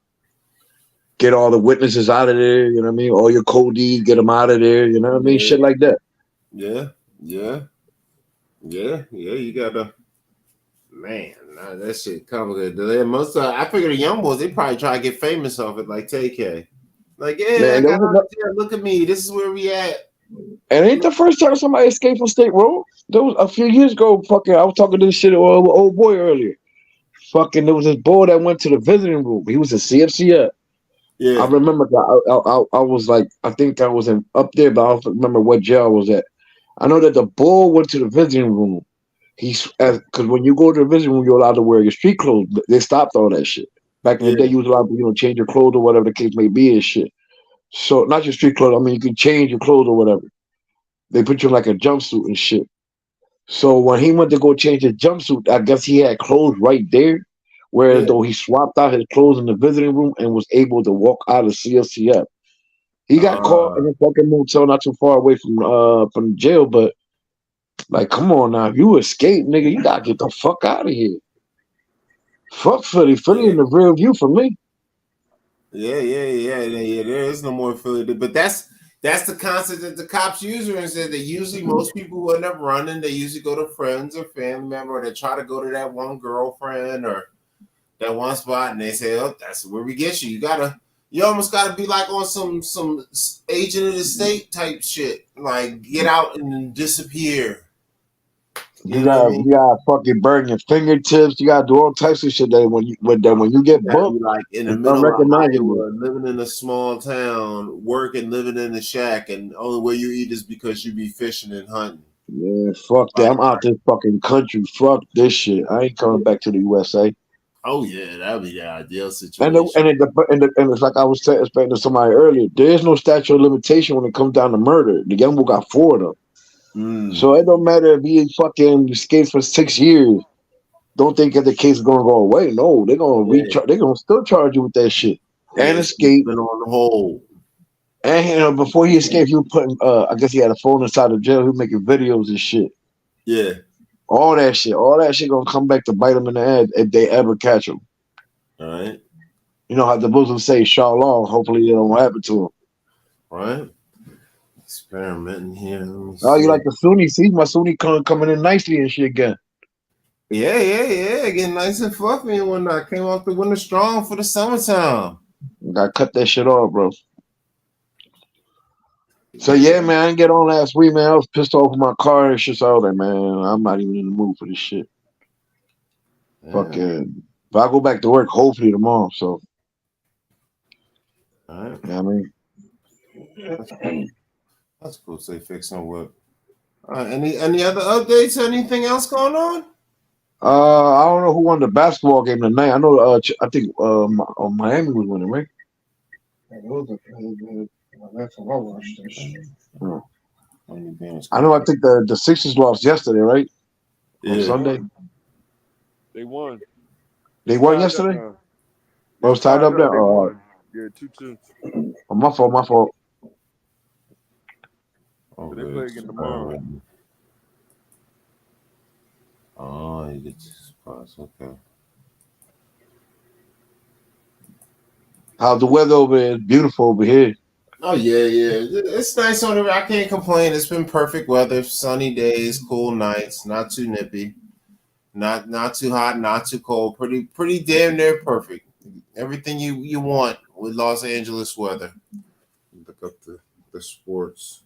get all the witnesses out of there. You know what I mean, all your codees, get them out of there. You know what I mean, shit like that. yeah. You gotta, man. Nah, that shit complicated. I figure the young boys they probably try to get famous off it, like TK. Like, yeah, I Man, got out of jail. Look at me. This is where we at. and ain't the first time somebody escaped from State Road. There was a few years ago. Fucking, I was talking to this shit old boy earlier. Fucking, there was this boy that went to the visiting room. He was a CFCF. I Yeah, remember that I was like, I think I was up there, but I don't remember what jail I was at. I know that the boy went to the visiting room. Because when you go to the visiting room, you're allowed to wear your street clothes. They stopped all that shit. Back in the day, yeah, you was allowed to change your clothes or whatever the case may be and shit. So not your street clothes. I mean, you can change your clothes or whatever. They put you in like a jumpsuit and shit. So when he went to go change his jumpsuit, I guess he had clothes right there. Whereas yeah. though he swapped out his clothes in the visiting room and was able to walk out of CLCF. He got caught in a fucking motel not too far away from jail, but like, come on now, if you escape, nigga, you gotta get the fuck out of here. Fuck Philly. Philly Yeah. in the rear view for me. Yeah. There is no more affiliate, but that's the concept that the cops use. And said that usually most people who end up running, they usually go to friends or family member, or they try to go to that one girlfriend or that one spot, and they say, "Oh, that's where we get you. You almost gotta be like on some agent of the state type shit, like get out and disappear." You know what I mean? You gotta fucking burn your fingertips. You gotta do all types of shit that when you get You gotta be booked, like in the it's middle of unrecognizable. Iowa, living in a small town, working, living in a shack, and only way you eat is because you be fishing and hunting. Yeah, fuck that. Like, I'm out this fucking country. Fuck this shit. I ain't coming back to the USA. oh yeah, that'd be the ideal And the, situation. and, it, and it's like I was explaining to somebody earlier. There is no statute of limitation when it comes down to murder. The young boy got 4 of them, Mm, so it don't matter if he fucking escapes for 6 years. Don't think that the case is gonna go away. No, they're gonna yeah, recharge. They're gonna still charge you with that shit and yes, escape. been on the hold. And before he escaped, he was putting. I guess he had a phone inside the jail. He was making videos and shit. Yeah, All that shit gonna come back to bite him in the head if they ever catch him. all right, You know how the Muslims say, "Shalom." Hopefully, it don't happen to him. right. Experimenting here. Let me Oh, you see. like the Sunni? See, my Sunni coming in nicely and shit again. Yeah. Getting nice and fluffy and whatnot. Came off the winter strong for the summertime. Got cut that shit off, bro. So Yeah, yeah, man, I didn't get on last week, man. I was pissed off with my car and shit. So I was like, man, I'm not even in the mood for this shit. yeah. Fucking, but I go back to work hopefully tomorrow. So, All right. you know what I mean? That's cool. That's cool. Say fixing what? Any other updates? Anything else going on? I don't know who won the basketball game tonight. I know. I think Miami was winning, right? That's what I watched this. Hmm. Only being I know. I think the Sixers lost yesterday, right? On Yeah. Sunday, They won. they won Tied up yesterday. now. I was tied up there. They Oh, won. Yeah, 2-2. my fault. My fault. Oh, But they good. play again tomorrow. Oh, you get your spots. Okay. How's the weather over there? It's beautiful over here. Oh yeah. It's nice on the. I can't complain. It's been perfect weather, sunny days, cool nights, not too nippy, not too hot, not too cold. Pretty damn near perfect. Everything you want with Los Angeles weather. Look up the sports.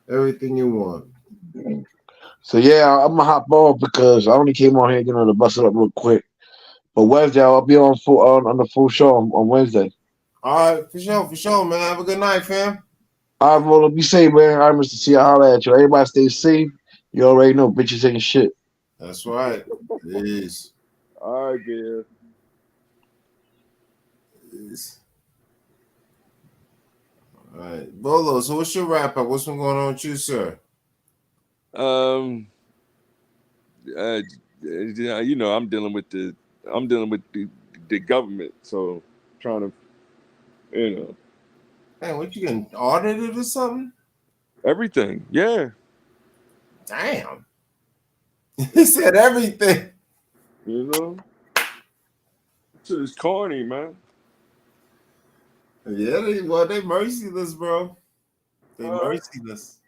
Everything you want. So yeah, I'm gonna hop off because I only came on here, to bust it up real quick. But Wednesday, I'll be on the full show on Wednesday. All right, for sure, man. Have a good night, fam. All right, bro, be safe, man. All right, Mr. C, I'll holler at you. Everybody stay safe. You already know, bitches ain't shit. That's right. It is. All right, Bill. It is. All right, Bolo. So what's your wrap up? What's been going on with you, sir? Um, you know, I'm dealing with the government, so trying to, you know, Man, what you getting audited or something? everything. Yeah, Damn. He said everything. you know, it's corny, man. Yeah, they merciless, bro. They merciless.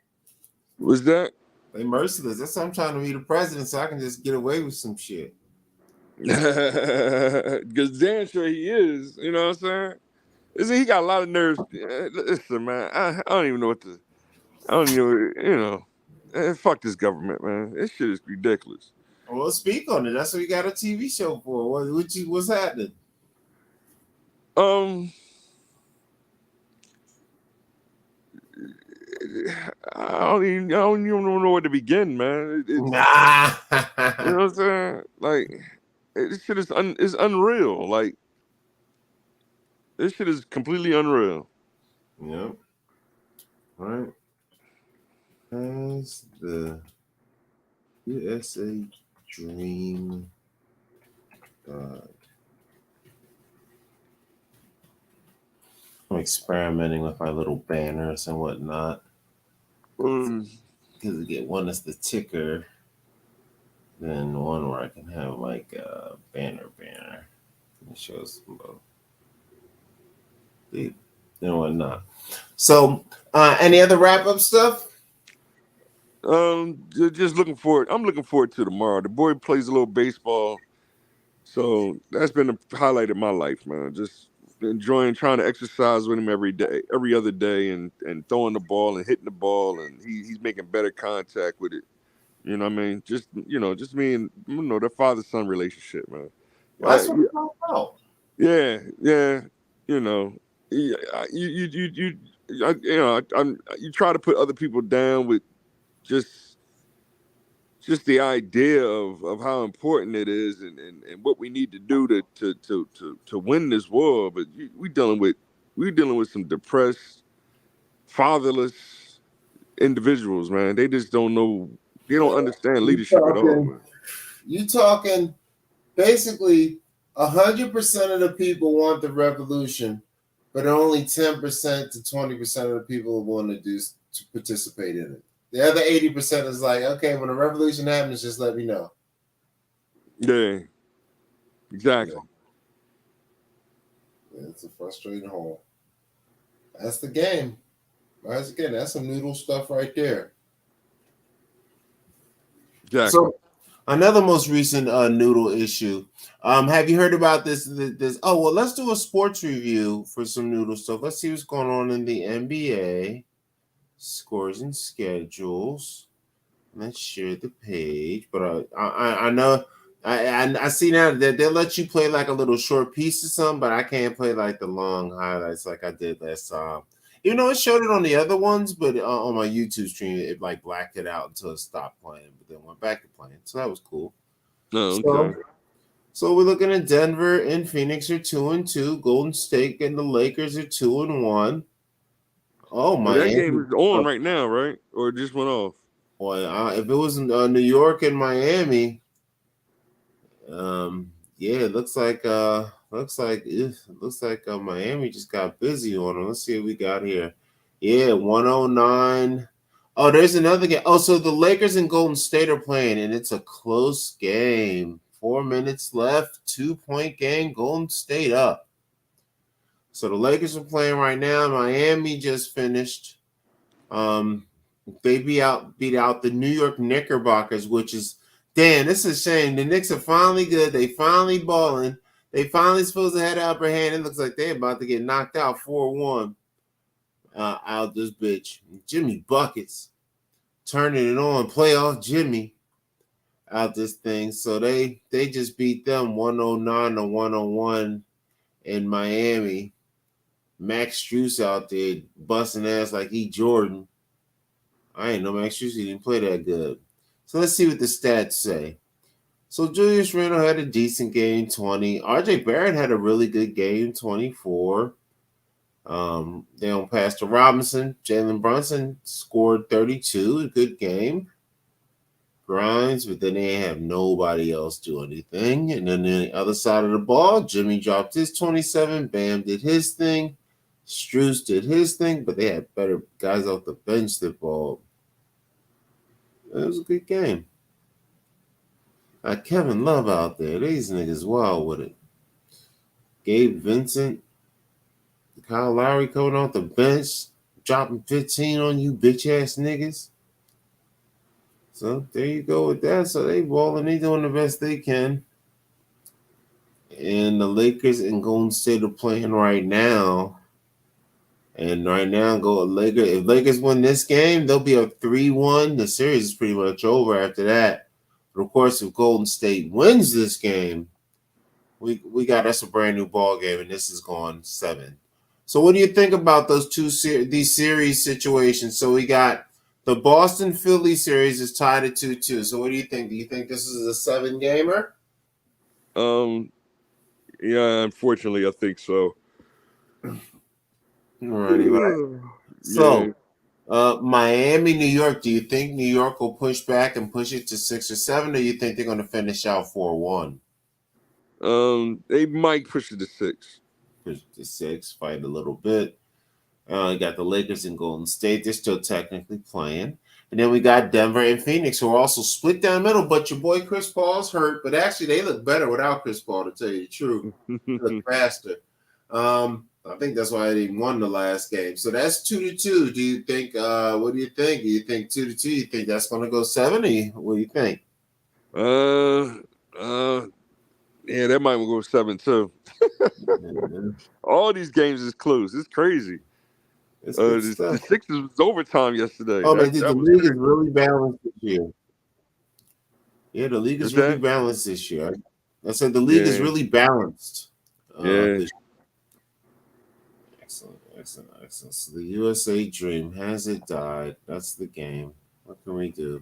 Was that? They merciless. That's why I'm trying to be the president so I can just get away with some shit. Because damn sure he is. You know what I'm saying? Listen, he got a lot of nerves. Listen, man, I don't even know what to. I don't even know. You know, fuck this government, man. This shit is ridiculous. Well, speak on it. That's what we got a TV show for. What's happening? Um, I don't even know where to begin, man. Nah. You know what I'm saying? Like, this shit is unreal. Like, this shit is completely unreal. Yep. Right. As the USA Dream God. I'm experimenting with my little banners and whatnot. Um, Because I get one that's the ticker, then one where I can have like a banner. It shows both. And whatnot. So, any other wrap up stuff? just looking forward. I'm looking forward to tomorrow. The boy plays a little baseball, so that's been the highlight of my life, man. Just enjoying trying to exercise with him every day, every other day, and throwing the ball and hitting the ball, and he's making better contact with it. You know what I mean? Just just me and the father son relationship, man. Well, that's what it's all about. Yeah. You know, yeah, you try to put other people down with just the idea of how important it is and what we need to do to win this war. But we dealing with some depressed, fatherless individuals, man. They just don't know. They don't understand leadership at all, man. You talking basically 100% of the people want the revolution, but only 10% to 20% of the people want to participate in it. The other 80% is like, okay, when a revolution happens, just let me know. Yeah, exactly. Yeah, it's a frustrating hole. That's the game. That's some noodle stuff right there. Exactly. So another most recent noodle issue. Have you heard about this? Oh well, let's do a sports review for some noodle stuff. Let's see what's going on in the NBA scores and schedules. Let's share the page. But I know I see now that they'll let you play like a little short piece or something, but I can't play like the long highlights like I did last time. Even though it showed it on the other ones, but on my YouTube stream, it like blacked it out until it stopped playing, but then went back to playing. So that was cool. Oh, So, okay. so we're looking at Denver and Phoenix are 2-2. Golden State and the Lakers are 2-1. Oh, Well, that Miami. game is on right now, right? Or it just went off? Well, if it was New York and Miami, yeah, it looks like Miami just got busy on them. Let's see what we got here. Yeah, 109. Oh, there's another game. Oh, so the Lakers and Golden State are playing, and it's a close game. 4 minutes left, 2-point game. Golden State up. So the Lakers are playing right now. Miami just finished. They beat out the New York Knickerbockers, which is damn. This is a shame. The Knicks are finally good. They finally balling. They finally supposed to have the upper hand. It looks like they're about to get knocked out 4-1 out this bitch. Jimmy buckets turning it on. Playoff Jimmy out this thing. So they just beat them 109-101 in Miami. Max Strus out there busting ass like he Jordan. I ain't know Max Strus didn't play that good. So let's see what the stats say. So Julius Randle had a decent game, 20. RJ Barrett had a really good game, 24. They don't pass to Robinson. Jalen Brunson scored 32, a good game. Grimes, but then they have nobody else do anything. And then the other side of the ball, Jimmy dropped his 27. Bam did his thing. Strus did his thing, but they had better guys off the bench that ball. It was a good game. Kevin Love out there. These niggas wild with it. Gabe Vincent, Kyle Lowry coming off the bench, dropping 15 on you bitch ass niggas. So there you go with that. So they balling, they doing the best they can. And the Lakers and Golden State are playing right now. And right now, if Lakers win this game, they'll be up 3-1. The series is pretty much over after that. But of course, if Golden State wins this game, we got us a brand new ball game, and this is going 7. So what do you think about these series situations? So we got the Boston Philly series is tied at 2-2. So what do you think? Do you think this is a 7-gamer? Yeah, unfortunately, I think so. Alrighty, right. So, Miami, New York. Do you think New York will push back and push it to 6 or 7, or you think they're going to finish out 4-1? They might push it to 6. Push it to 6, fight a little bit. You got the Lakers and Golden State. They're still technically playing. And then we got Denver and Phoenix, who are also split down the middle. But your boy Chris Paul's hurt. But actually, they look better without Chris Paul, to tell you the truth. They look faster. I think that's why they won the last game. So that's 2-2. Do you think? What do you think? Do you think 2-2? You think that's going to go 7? Or what do you think? Yeah, that might go 7 too. All these games is close. It's crazy. The Sixers was overtime yesterday. Oh man, the league is really balanced this year. Yeah, the league is really balanced this year. I said the league is really balanced. Excellent. So the USA dream, has it died? That's the game. What can we do?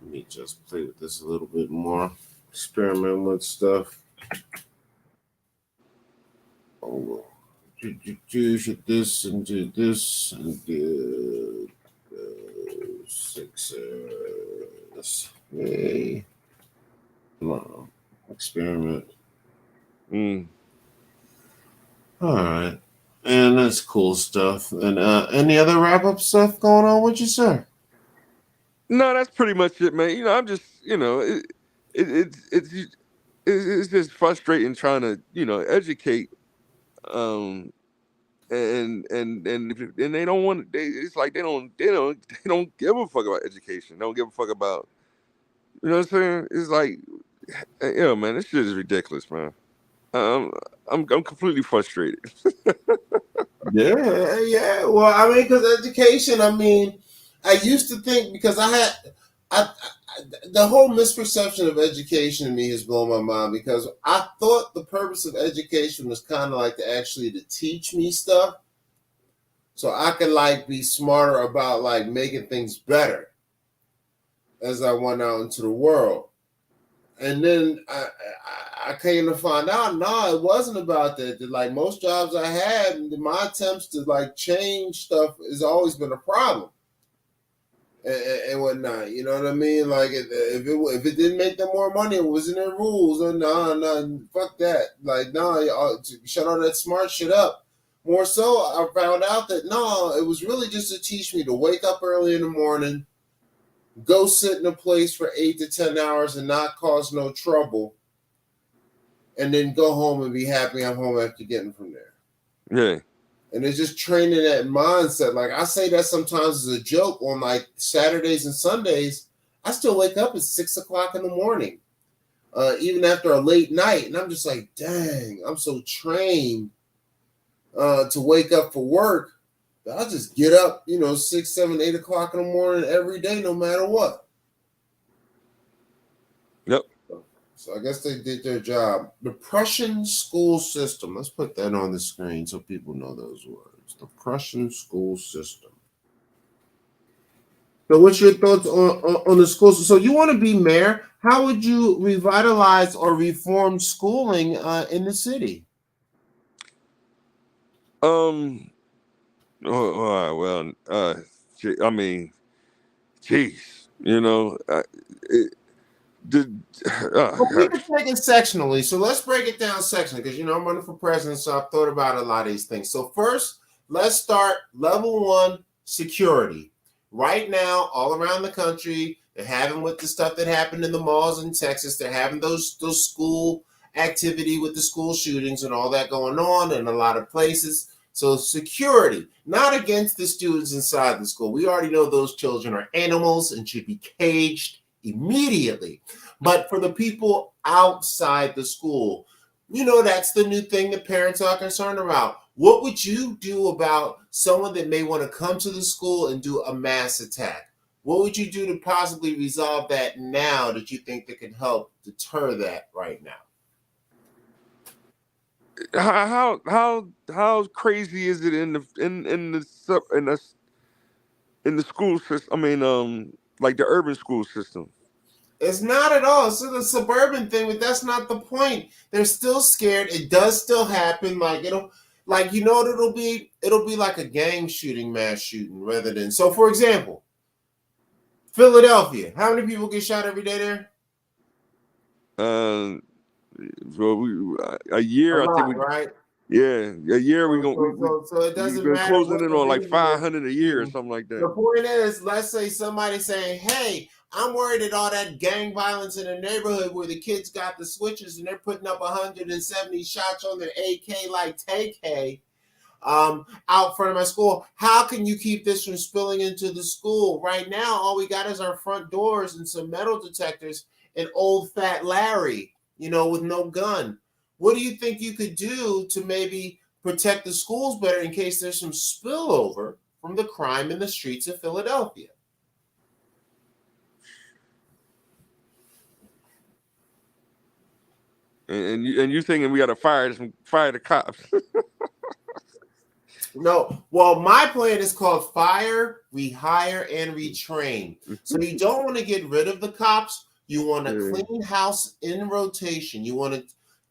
Let me just play with this a little bit more. Experiment with stuff. Do this and do this and do Sixers. Yay. Come on. Experiment. All right. And that's cool stuff. And any other wrap-up stuff going on with you, sir? No, that's pretty much it, man. I'm just, it's just frustrating trying to, educate, and they don't want. It's like they don't give a fuck about education. They don't give a fuck about, you know what I'm saying? It's like, man, this shit is ridiculous, man. I'm completely frustrated. Yeah. Well, I mean, because education. I mean, I used to think because the whole misperception of education to me has blown my mind because I thought the purpose of education was kind of like to teach me stuff, so I could be smarter about making things better as I went out into the world. And then I came to find out, no, it wasn't about that. That most jobs I had, my attempts to change stuff has always been a problem. And whatnot, you know what I mean? If it didn't make them more money, it wasn't their rules. No, fuck that. Shut all that smart shit up. More so, I found out that no, it was really just to teach me to wake up early in the morning, go sit in a place for 8 to 10 hours and not cause no trouble, and then go home and be happy I'm home after getting from there. Yeah. And it's just training that mindset. I say that sometimes as a joke on Saturdays and Sundays. I still wake up at 6 o'clock in the morning, even after a late night. And I'm just like, dang, I'm so trained to wake up for work. I'll just get up, 6, 7, 8 o'clock in the morning every day, no matter what. Yep. So I guess they did their job. The Prussian school system. Let's put that on the screen so people know those words. The Prussian school system. So what's your thoughts on the school system? So you want to be mayor. How would you revitalize or reform schooling in the city? Well, I mean, jeez, it, the, Well, we gosh. can take it sectionally. So let's break it down sectionally because I'm running for president, so I've thought about a lot of these things. So first, let's start level one, security. Right now, all around the country, they're having with the stuff that happened in the malls in Texas. They're having those school activity with the school shootings and all that going on in a lot of places. So security, not against the students inside the school. We already know those children are animals and should be caged immediately. But for the people outside the school, that's the new thing that parents are concerned about. What would you do about someone that may want to come to the school and do a mass attack? What would you do to possibly resolve that now that you think that can help deter that right now? How crazy is it in the school system? I mean, like the urban school system. It's not at all. It's the suburban thing, but that's not the point. They're still scared. It does still happen. Like what it'll be? It'll be like a gang shooting, mass shooting, rather than. So, for example, Philadelphia. How many people get shot every day there? Uh, well, a A year, I think lot, right? yeah, a year So it we've doesn't been matter closing what in the on like reason is. 500 a year or something like The that. point is, let's say somebody saying, "Hey, I'm worried at all that gang violence in the neighborhood where the kids got the switches and they're putting up 170 shots on their AK like TK out front of my school. How can you keep this from spilling into the school? Right now, all we got is our front doors and some metal detectors and old fat Larry, with no gun. What do you think you could do to maybe protect the schools better in case there's some spillover from the crime in the streets of Philadelphia?" And you thinking we got to fire the cops? No, well, my plan is called fire, rehire, and retrain. So you don't want to get rid of the cops. You want to Yeah. clean house in rotation. You want to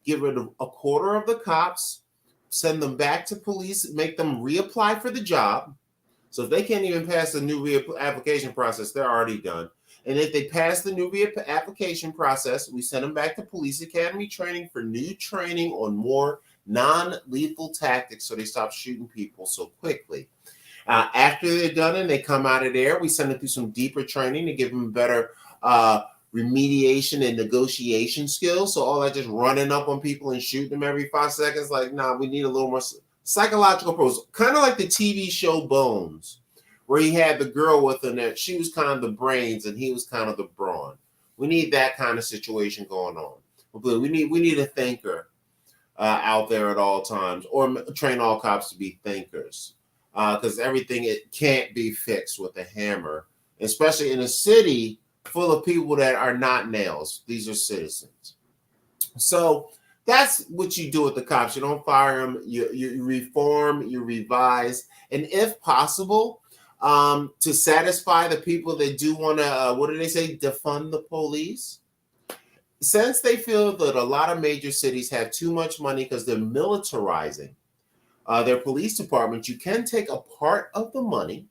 get rid of a quarter of the cops, send them back to police, make them reapply for the job. So if they can't even pass the new application process, they're already done. And if they pass the new application process, we send them back to police academy training for new training on more non-lethal tactics so they stop shooting people so quickly. After they're done and they come out of there, we send them through some deeper training to give them better remediation and negotiation skills. So all that just running up on people and shooting them every 5 seconds, we need a little more psychological approach. Kind of like the TV show Bones, where he had the girl with him that she was kind of the brains and he was kind of the brawn. We need that kind of situation going on. We need a thinker out there at all times, or train all cops to be thinkers, because everything it can't be fixed with a hammer, especially in a city full of people that are not nails. These are citizens. So that's what you do with the cops. You don't fire them. You reform, you revise, and if possible, to satisfy the people that do want to, what do they say, defund the police. Since they feel that a lot of major cities have too much money because they're militarizing their police departments, you can take a part of the money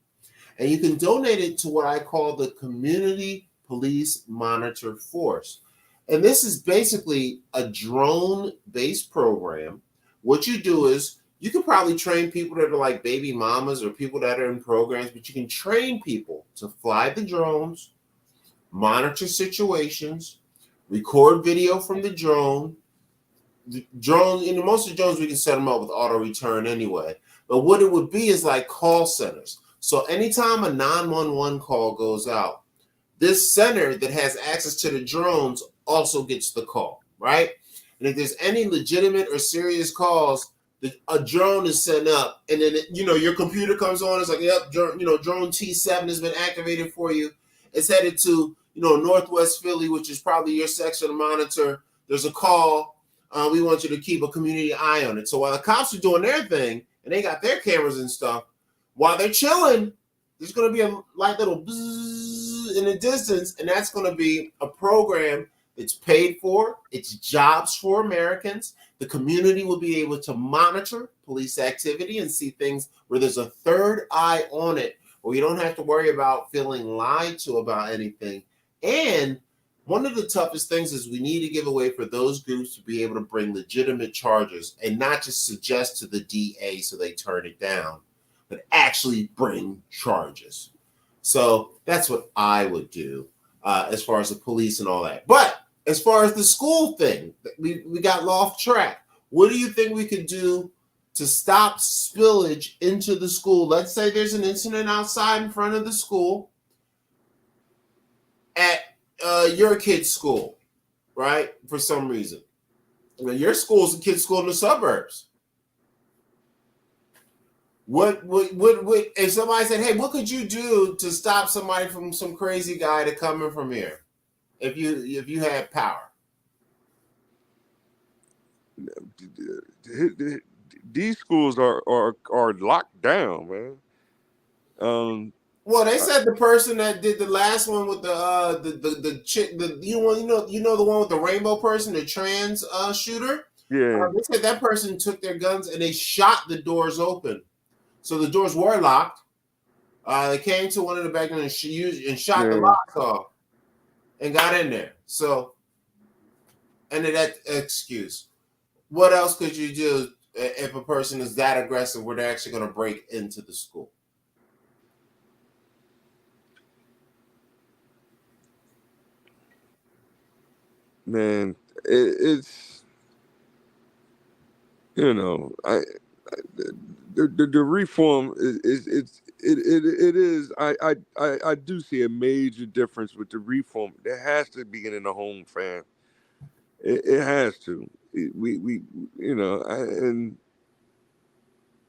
and you can donate it to what I call the Community Police Monitor Force. And this is basically a drone-based program. What you do is you can probably train people that are like baby mamas or people that are in programs, but you can train people to fly the drones, monitor situations, record video from the drone. The drone, in most of the drones, we can set them up with auto return anyway. But what it would be is like call centers. So anytime a 911 call goes out, this center that has access to the drones also gets the call, right? And if there's any legitimate or serious calls, a drone is sent up, and then your computer comes on. It's like, yep, drone T7 has been activated for you. It's headed to Northwest Philly, which is probably your section to monitor. There's a call. We want you to keep a community eye on it. So while the cops are doing their thing and they got their cameras and stuff, while they're chilling, there's going to be a light little bzzz in the distance, and that's going to be a program It's paid for. It's jobs for Americans. The community will be able to monitor police activity and see things where there's a third eye on it, where you don't have to worry about feeling lied to about anything. And one of the toughest things is we need to give away for those groups to be able to bring legitimate charges and not just suggest to the DA so they turn it down, but actually bring charges. So that's what I would do as far as the police and all that. But as far as the school thing, we got off track. What do you think we could do to stop spillage into the school? Let's say there's an incident outside in front of the school at your kid's school, right? For some reason. Your school's a kid's school in the suburbs. What if somebody said, hey, what could you do to stop somebody from some crazy guy to coming from here if you had power? These schools are locked down, man. Well, they said the person that did the last one with the chick, you know the one with the rainbow person, the trans shooter. Yeah. They said that person took their guns and they shot the doors open, so the doors were locked. They came to one of the back and shot the locks off and got in there. So, and that excuse. What else could you do if a person is that aggressive where they're actually going to break into the school? Man, it's the reform is I do see a major difference with the reform. There has to begin in the home, fam. It has to.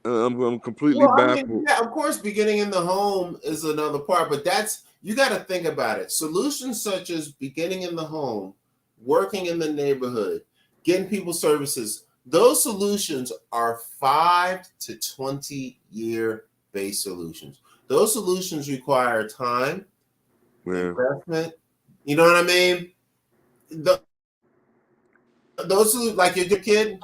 I'm completely baffled. Yeah, of course, beginning in the home is another part, but you got to think about it. Solutions such as beginning in the home, working in the neighborhood, getting people services, those solutions are 5 to 20 year based solutions. Those solutions require time, investment. You know what I mean? Those like your kid,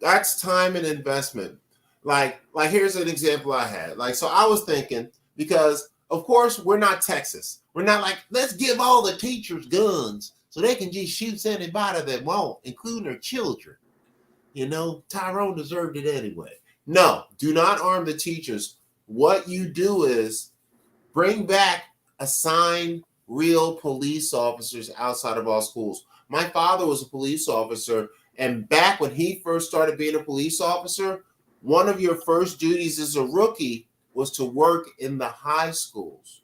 that's time and investment. Like here's an example I had. So I was thinking, because of course we're not Texas. We're not like, let's give all the teachers guns so they can just shoot anybody that won't, including their children. Tyrone deserved it anyway. No, do not arm the teachers. What you do is bring back assigned real police officers outside of all schools. My father was a police officer, and back when he first started being a police officer, one of your first duties as a rookie was to work in the high schools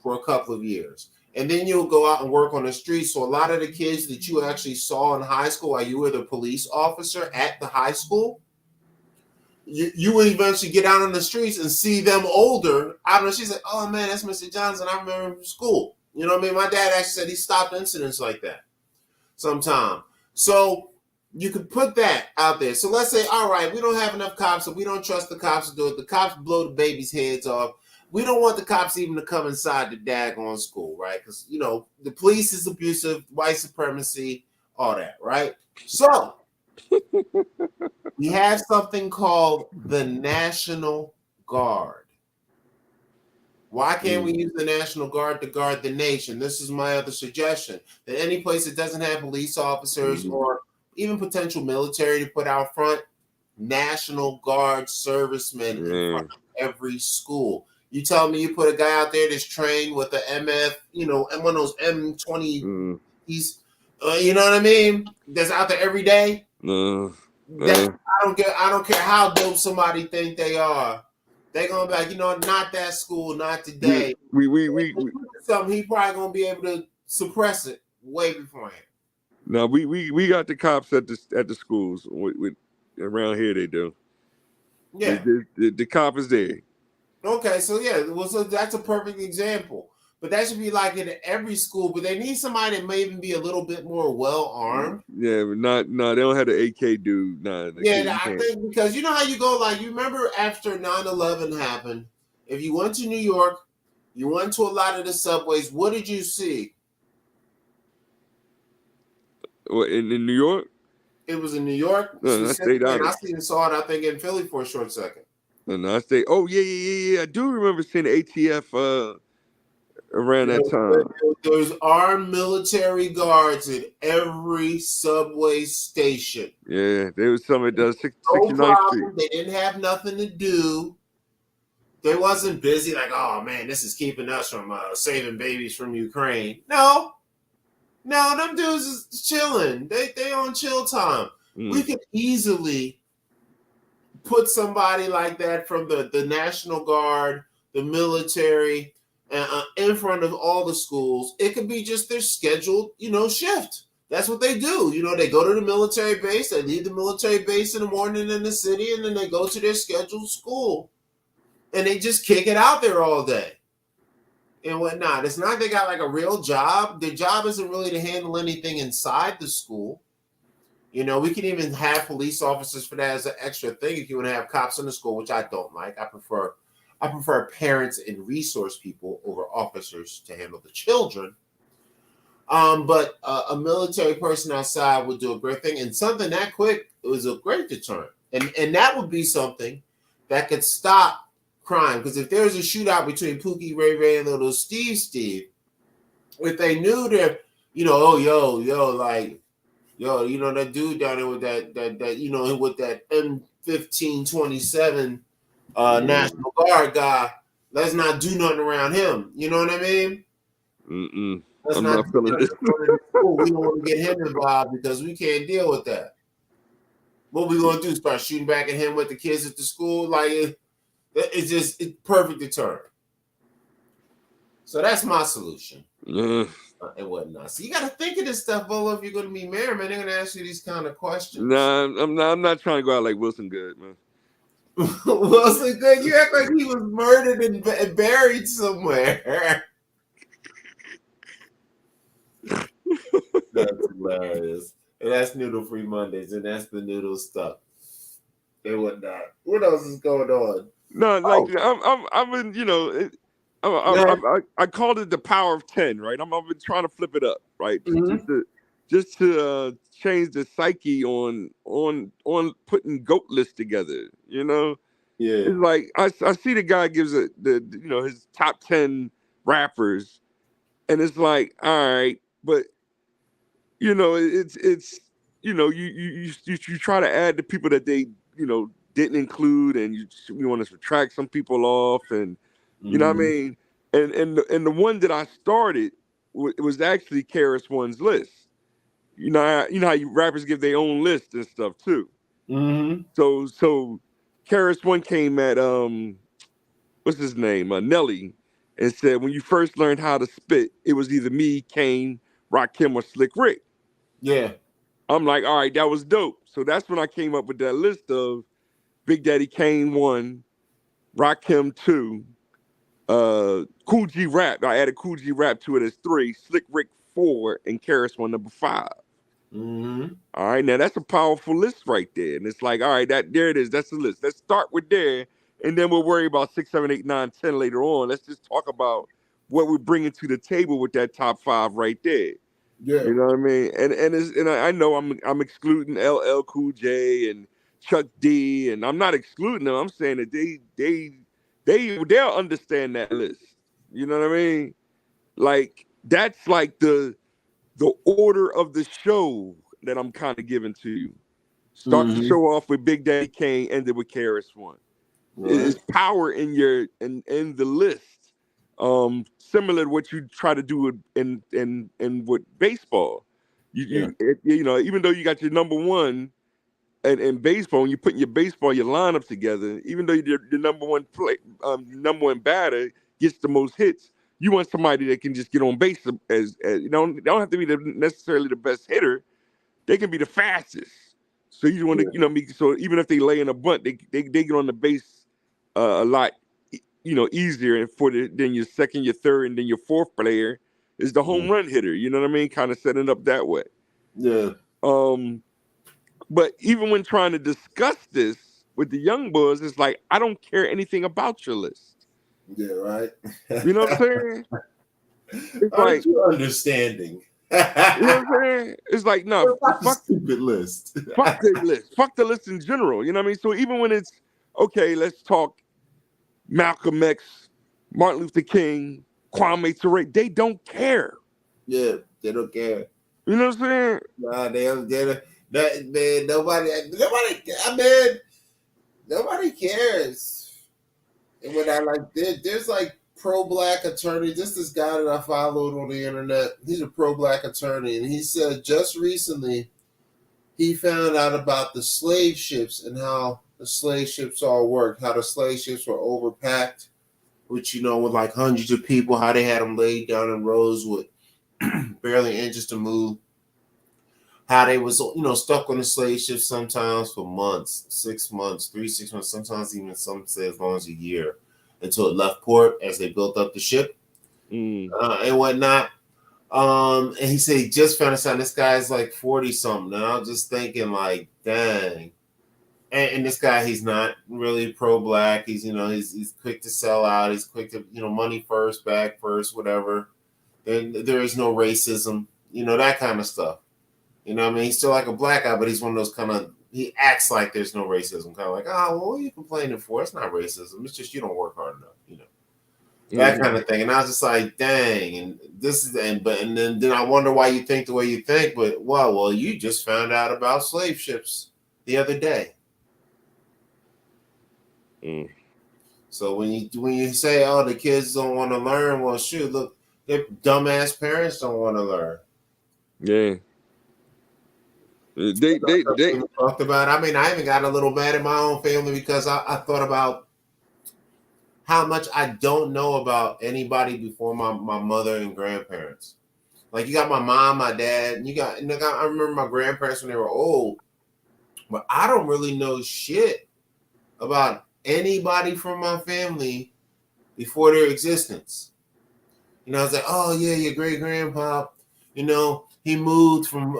for a couple of years. And then you'll go out and work on the streets. So a lot of the kids that you actually saw in high school while you were the police officer at the high school, you would eventually get out on the streets and see them older. I don't know. She's like, oh, man, that's Mr. Johnson. I remember him from school. You know what I mean? My dad actually said he stopped incidents like that sometime. So you could put that out there. So let's say, all right, we don't have enough cops, so we don't trust the cops to do it. The cops blow the babies' heads off. We don't want the cops even to come inside the daggone school, right? Because, the police is abusive, white supremacy, all that, right? So we have something called the National Guard. Why can't we use the National Guard to guard the nation? This is my other suggestion, that any place that doesn't have police officers or even potential military to put out front, National Guard servicemen in front of every school. You tell me you put a guy out there that's trained with the MF, and one of those M20, he's, you know what I mean? That's out there every day. I don't care how dope somebody think they are. They're gonna be like, not that school, not today. Something he probably gonna be able to suppress it way beforehand. No, we got the cops at the schools. Around here they do. Yeah, the cop is there. Okay, so so that's a perfect example. But that should be like in every school. But they need somebody that may even be a little bit more well armed. Yeah, but they don't have the AK dude. Nah, I think because you know how you go, you remember after 9/11 happened, if you went to New York, you went to a lot of the subways, what did you see? in New York? It was in New York No, I stayed specifically, out and of. I saw it, I think, in Philly for a short second. No, I stayed. Oh yeah. I do remember seeing the ATF around that time. There's armed military guards at every subway station. Yeah, there was some that does No 69th Street. problem. They didn't have nothing to do. They wasn't busy like, oh man, this is keeping us from saving babies from Ukraine. No, them dudes is chilling. They on chill time. We could easily put somebody like that from the National Guard, the military, in front of all the schools. It could be just their scheduled, shift. That's what they do. They go to the military base. They leave the military base in the morning in the city, and then they go to their scheduled school. And they just kick it out there all day and whatnot. It's not they got like a real job. Their job isn't really to handle anything inside the school. We can even have police officers for that as an extra thing if you want to have cops in the school, which I don't like. I prefer parents and resource people over officers to handle the children. But a military person outside would do a great thing, and something that quick was a great deterrent. And that would be something that could stop crime, because if there's a shootout between Pookie, Ray, and little Steve, if they knew that, that dude down there with that with that M1527 National Guard guy, let's not do nothing around him. You know what I mean? Let's I'm not not feeling this. We don't want to get him involved because we can't deal with that. What we gonna do? Start shooting back at him with the kids at the school? Like it's perfect deterrent. So that's my solution. And whatnot. So you got to think of this stuff, Bolo. If you're going to be married, man, they're going to ask you these kind of questions. Nah, I'm not trying to go out like Wilson Good, man. Wilson Good, you act like he was murdered and buried somewhere. That's hilarious. And that's Noodle Free Mondays, and that's the Noodle stuff. And whatnot. What else is going on? No, like I've been, I called it the power of 10, right? I've been trying to flip it up, right? Just to change the psyche on putting GOAT lists together, Yeah. It's like I see the guy gives his top 10 rappers, and it's like, all right, but it's you try to add the people that they didn't include, and you want to subtract some people off, and you know what I mean. And the one that I started was actually Karis One's list. You know how you rappers give their own list and stuff too. So Karis One came at what's his name, Nelly, and said when you first learned how to spit, it was either me, Kane, Rakim, or Slick Rick. Yeah. I'm like, all right, that was dope. So that's when I came up with that list of Big Daddy Kane 1, Rakim 2, Cool G Rap. I added Cool G Rap to it as 3, Slick Rick 4, and Karis One number 5. All right, now that's a powerful list right there. And it's like, all right, there it is. That's the list. Let's start with there, and then we'll worry about 6, 7, 8, 9, 10 later on. Let's just talk about what we're bringing to the table with that top 5 right there. Yeah. You know what I mean? And I know I'm excluding LL Cool J and Chuck D, and I'm not excluding them. I'm saying that they'll understand that list. You know what I mean? Like that's like the order of the show that I'm kind of giving to you. Start the show off with Big Daddy Kane, ended with Karis One. Right. It's power in the list. Similar to what you try to do in with baseball. Even though you got your number one in baseball, when you're putting your lineup together, even though your number one batter gets the most hits, you want somebody that can just get on base as they don't have to be necessarily the best hitter. They can be the fastest. So you want to, so even if they lay in a bunt, they get on the base a lot easier than your second, your third, and then your fourth player is the home run hitter. You know what I mean? Kind of setting up that way. Yeah. But even when trying to discuss this with the young boys, it's like, I don't care anything about your list. Yeah, right. You know what I'm saying? It's Aren't you understanding? You know what I'm saying? It's like, no, What about the fuck, stupid list? fuck the list. Fuck the list in general. You know what I mean? So even when it's okay, let's talk Malcolm X, Martin Luther King, Kwame Ture, they don't care. Yeah, they don't care. You know what I'm saying? Nah, they don't. That man, nobody. I mean, nobody cares. And when I like, there's like pro-black attorney. This guy that I followed on the internet. He's a pro-black attorney, and he said just recently he found out about the slave ships and how the slave ships all worked. How the slave ships were overpacked, which with like hundreds of people. How they had them laid down in rows with barely inches to move. How they was stuck on the slave ship sometimes for months, 6 months, 3 6 months, sometimes even some say as long as a year, until it left port as they built up the ship and whatnot. And he said he just found out this guy's like 40 something. And I was just thinking like, dang. And this guy, he's not really pro-black. He's he's quick to sell out. He's quick to money first, back first, whatever. There is no racism, that kind of stuff. You know what I mean? He's still like a black guy, but he's one of those kind of, he acts like there's no racism. Kind of like, oh, well, what are you complaining for? It's not racism. It's just you don't work hard enough, that kind of thing. And I was just like, dang. And this is, and then I wonder why you think the way you think. But, well, you just found out about slave ships the other day. So when you say, oh, the kids don't want to learn, well, shoot, look, their dumbass parents don't want to learn. Yeah. They talked about. I mean, I even got a little mad at my own family because I thought about how much I don't know about anybody before my mother and grandparents. Like you got my mom, my dad, and I remember my grandparents when they were old, but I don't really know shit about anybody from my family before their existence. I was like, oh yeah, your great grandpa, he moved from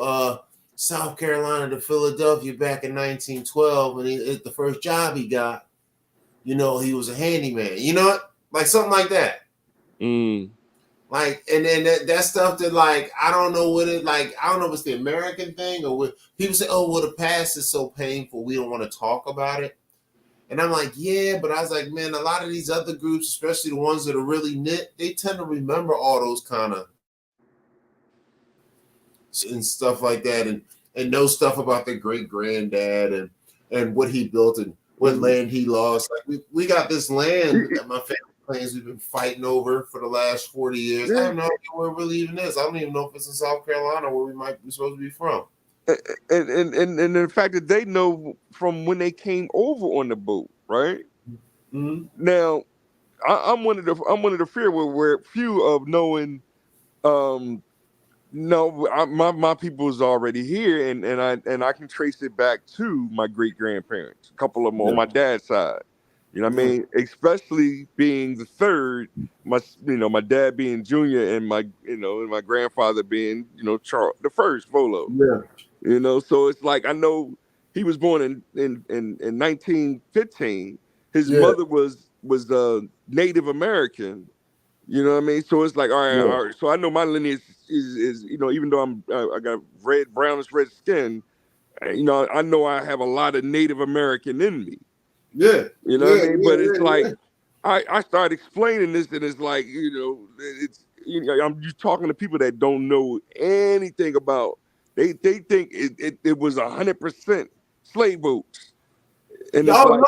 South Carolina to Philadelphia back in 1912, and the first job he got, he was a handyman. Like something like that. Like, and then that stuff that like I don't know what it like. I don't know if it's the American thing or what people say. Oh, well, the past is so painful, we don't want to talk about it. And I'm like, yeah, but I was like, man, a lot of these other groups, especially the ones that are really knit, they tend to remember all those kind of and stuff like that, and know stuff about their great granddad and what he built and what land he lost. Like we got this land that my family claims we've been fighting over for the last 40 years. I have no idea where it really even is. I don't even know if it's in South Carolina where we might be supposed to be from. And the fact that they know from when they came over on the boat, right? Mm-hmm. Now, I'm one of the few where few of knowing. No, my people is already here, and I can trace it back to my great grandparents, a couple of them on my dad's side. You know what I mean? Especially being the third, my dad being junior, and my my grandfather being Charles the first Volo. Yeah. So it's like I know he was born in 1915. His mother was Native American. You know what I mean? So it's like, all right. So I know my lineage is even though I got brownish red skin, I know I have a lot of Native American in me. Yeah. You know what I mean? But it's like I start explaining this, and it's like it's I'm just talking to people that don't know anything about. They think it was 100% slave boats. And No.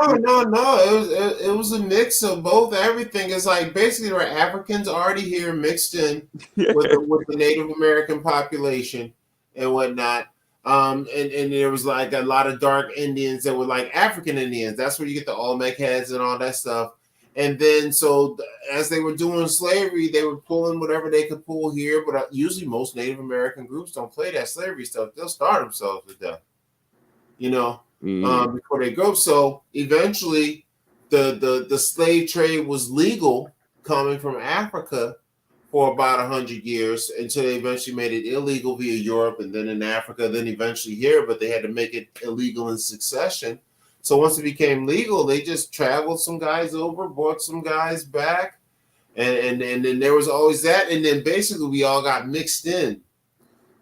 It was a mix of both. Everything is like basically there were Africans already here mixed in with the Native American population and whatnot. And there was like a lot of dark Indians that were like African Indians. That's where you get the Olmec heads and all that stuff. And then so as they were doing slavery, they were pulling whatever they could pull here. But usually most Native American groups don't play that slavery stuff. They'll starve themselves to death. Before they go. So eventually the slave trade was legal coming from Africa for about 100 years until they eventually made it illegal via Europe and then in Africa, then eventually here, but they had to make it illegal in succession. So once it became legal, they just traveled some guys over, brought some guys back, and then there was always that. And then basically we all got mixed in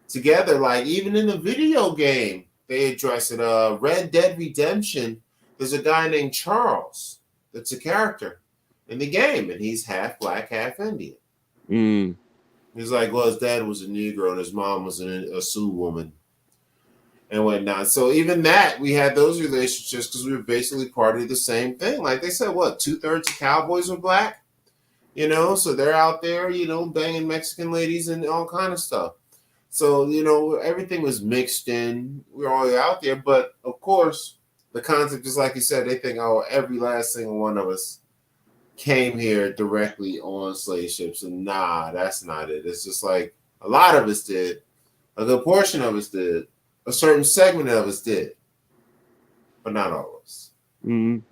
together. Like even in the video game, they address it. Red Dead Redemption. There's a guy named Charles that's a character in the game, and he's half black, half Indian. Mm. He's like, well, his dad was a Negro and his mom was a Sioux woman and whatnot. So even that, we had those relationships because we were basically part of the same thing. Like they said, what, 2/3 of cowboys were black? You know, so they're out there, you know, banging Mexican ladies and all kind of stuff. So, you know, everything was mixed in. We were all out there. But, of course, the concept is like you said, they think, oh, every last single one of us came here directly on slave ships. And nah, that's not it. It's just like a lot of us did. A good portion of us did. A certain segment of us did. But not all of us. Mm.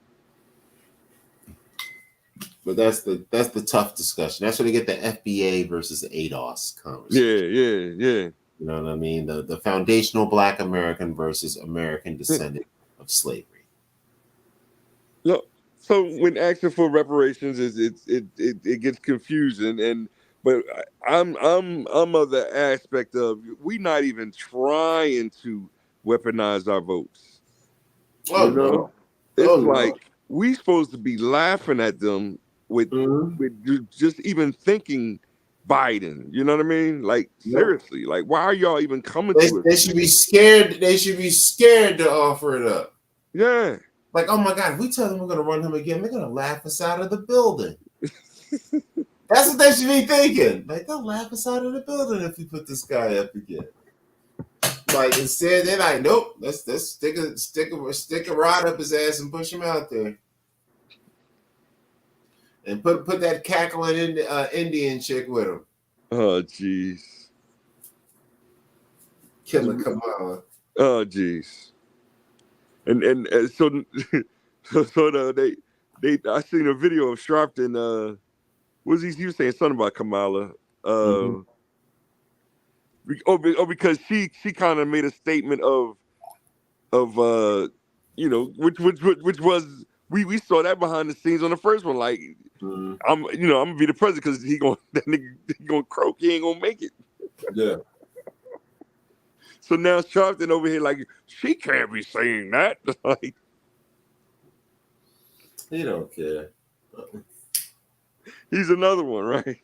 But that's the tough discussion. That's where they get the FBA versus ADOS conversation. Yeah. You know what I mean? The foundational Black American versus American descendant of slavery. No, so when asking for reparations it gets confusing, but I'm of the aspect of we not even trying to weaponize our votes. Oh, you know, no. it's Oh, no. like we supposed to be laughing at them with just even thinking Biden. You know what I mean? Like seriously, like why are y'all even coming to us? They should be scared. They should be scared to offer it up. Yeah. Like, oh my God, if we tell them we're going to run him again, they're going to laugh us out of the building. That's what they should be thinking. Like, they'll laugh us out of the building if we put this guy up again. Like, instead, they're like, nope, let's stick a rod up his ass and push him out there. And put that cackling Indian chick with him. Oh, jeez. Killer Kamala. Oh, jeez. And so they I seen a video of Sharpton. He was saying something about Kamala. Because she kind of made a statement of you know, which was we saw that behind the scenes on the first one. Like I'm gonna be the president because he gonna croak. He ain't gonna make it. Yeah. So now Sharpton over here like she can't be saying that. Like he don't care. He's another one, right?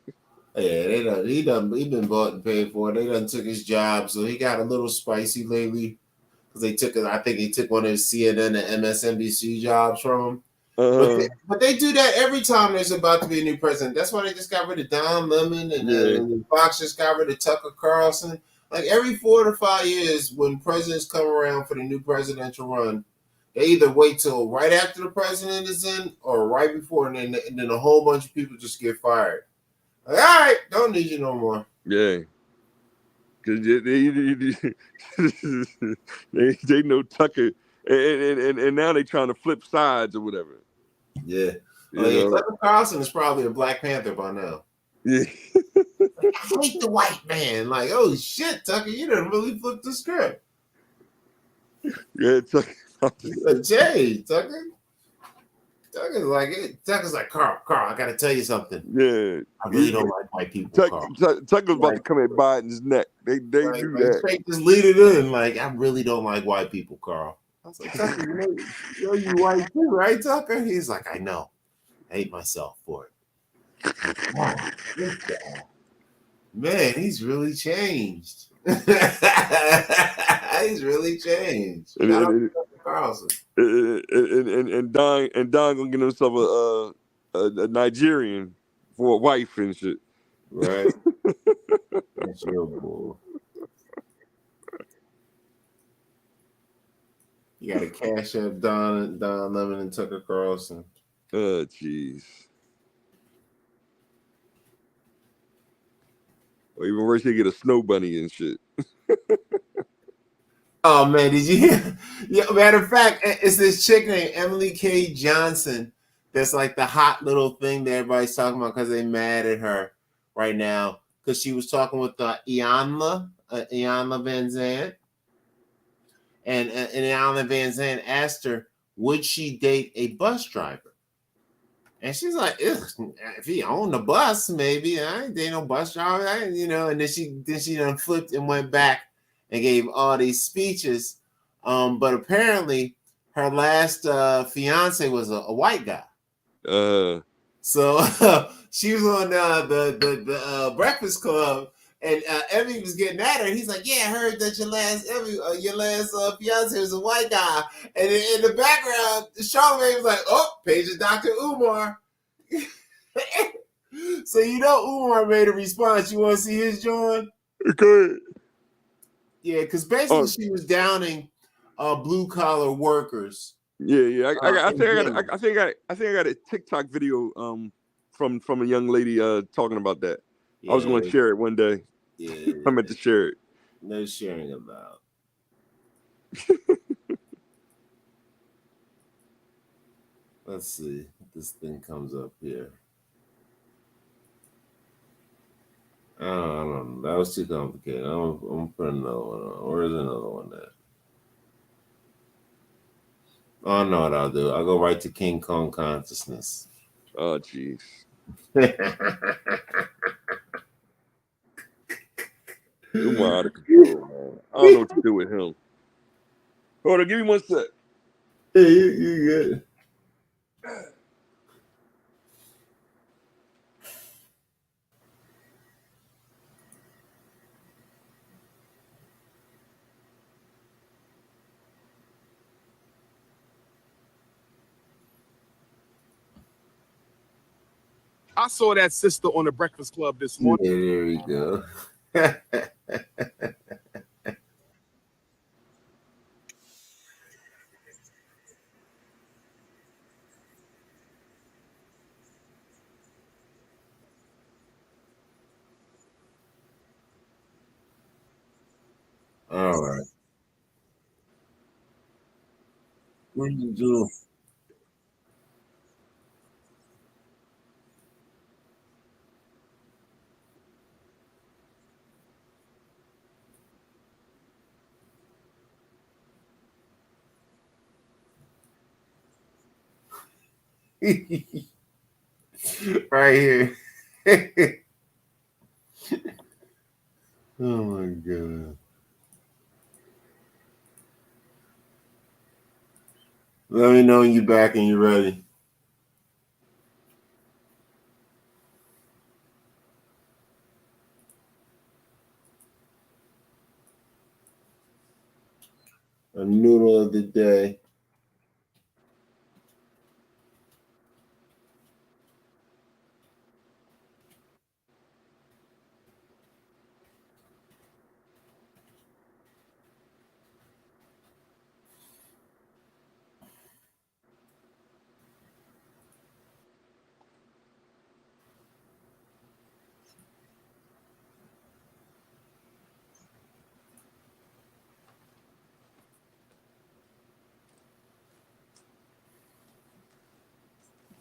Yeah, he been bought and paid for. They done took his job, so he got a little spicy lately because I think he took one of his CNN and MSNBC jobs from him. But they do that every time there's about to be a new president. That's why they just got rid of Don Lemon and Fox just got rid of Tucker Carlson. Like every 4 to 5 years, when presidents come around for the new presidential run, they either wait till right after the president is in or right before, and then a whole bunch of people just get fired. Like, all right, don't need you no more. Yeah. Because they know Tucker, and now they trying to flip sides or whatever. Yeah. Tucker Carlson is probably a Black Panther by now. Yeah. I hate the white man. Like, oh shit, Tucker, you done really flipped the script. Yeah, Tucker. Jay, Tucker. Tucker's like, Carl, I gotta tell you something. Yeah. I really don't like white people, Carl. Tucker's about to come at Biden's neck. They do that. Straight just lead it in. Like, I really don't like white people, Carl. I was like, Tucker, you white too, right, Tucker? He's like, I know. I hate myself for it. Wow, man, he's really changed. He's really changed. Carlson. And Don gonna get himself a Nigerian for a wife and shit. Right. That's your boy. You gotta cash up Don Lemon and Tucker Carlson. Oh, jeez. Or even worse, he get a snow bunny and shit. Oh man, did you hear? Yeah, matter of fact, it's this chick named Emily K. Johnson that's like the hot little thing that everybody's talking about because they mad at her right now because she was talking with Iyanla Van Zandt, and Iyanla Van Zandt asked her, would she date a bus driver? And she's like, if he owned the bus, maybe I ain't no bus driver, And then she done flipped and went back and gave all these speeches. But apparently her last fiance was a white guy. So she was on the Breakfast Club, and Emmy was getting at her, and he's like, "Yeah, I heard that your last fiance was a white guy." And in the background, Charlamagne was like, "Oh, page of Dr. Umar." So Umar made a response. You want to see his, John? Good. Yeah, because basically she was downing blue collar workers. Yeah. I think I got a TikTok video from a young lady talking about that. Yeah. I was going to share it one day. Yeah, I meant to share it. No sharing about. Let's see if this thing comes up here. I don't know. That was too complicated. I'm gonna put another one on. Where's another one at? Oh, I know what I'll do. I'll go right to King Kong consciousness. Oh, jeez. Umar out of control, man. I don't know what to do with him. Hold on, give me 1 sec. Yeah, you good. I saw that sister on the Breakfast Club this morning. Yeah, there we go. All right. What do you do? Right here. Oh my god. Let me know when you're back and you're ready. A noodle of the day.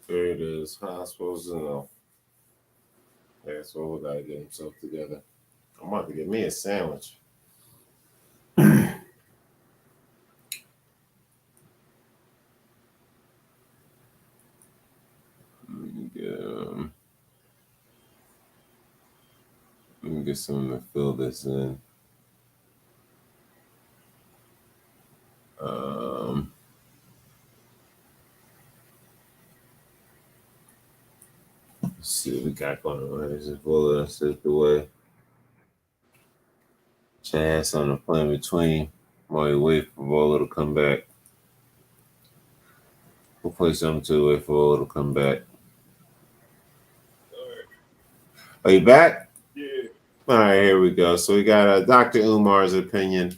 There it is. How am I supposed to know? That's what would I get himself together? I'm about to get me a sandwich. Let me get someone to fill this in. Let's see what we got going on. This is full of the way. Chance on the play in between while we wait for Volo to come back. We'll play something to wait for Volo to come back. Are you back? Yeah. All right, here we go. So we got Dr. Umar's opinion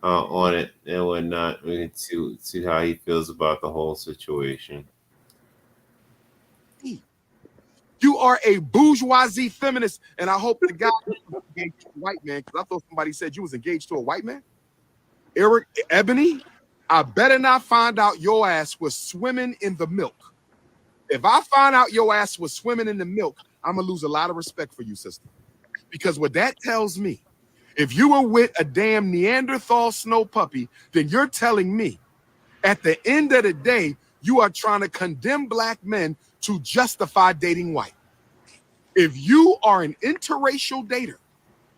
on it and whatnot. We can see how he feels about the whole situation. You are a bourgeoisie feminist, and I hope the guy engaged to a white man, because I thought somebody said you was engaged to a white man. Eric Ebony, I better not find out your ass was swimming in the milk. If I find out your ass was swimming in the milk, I'm gonna lose a lot of respect for you, sister. Because what that tells me, if you were with a damn Neanderthal snow puppy, then you're telling me at the end of the day, you are trying to condemn black men to justify dating white. If you are an interracial dater,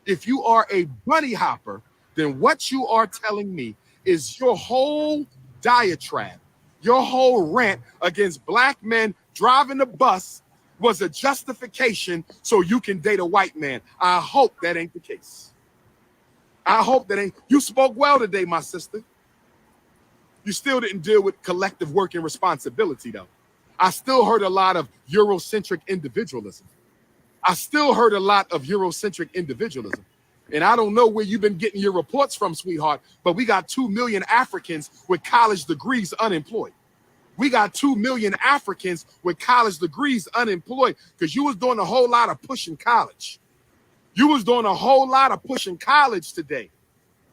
if you are a bunny hopper, then what you are telling me is your whole diatribe, your whole rant against black men driving the bus was a justification so you can date a white man. I hope that ain't the case. I hope that ain't. You spoke well today, my sister. You still didn't deal with collective working responsibility, though. I still heard a lot of Eurocentric individualism. I still heard a lot of Eurocentric individualism. And I don't know where you've been getting your reports from, sweetheart, but we got 2 million Africans with college degrees unemployed. We got 2 million Africans with college degrees unemployed because you was doing a whole lot of pushing college. You was doing a whole lot of pushing college today,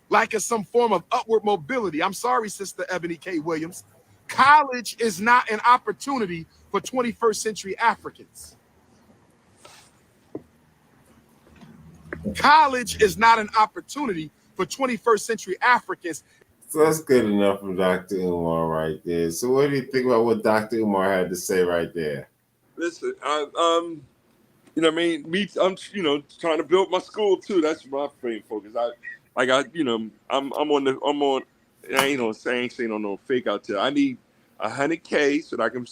like it's some form of upward mobility. I'm sorry, Sister Ebony K. Williams. College is not an opportunity for 21st century Africans. College is not an opportunity for 21st century Africans. So that's good enough from Dr. Umar right there. So what do you think about what Dr. Umar had to say right there? Listen, you know what I mean? I'm trying to build my school too. That's my main focus. I'm on. I ain't saying on no fake out there. I need 100K so that I can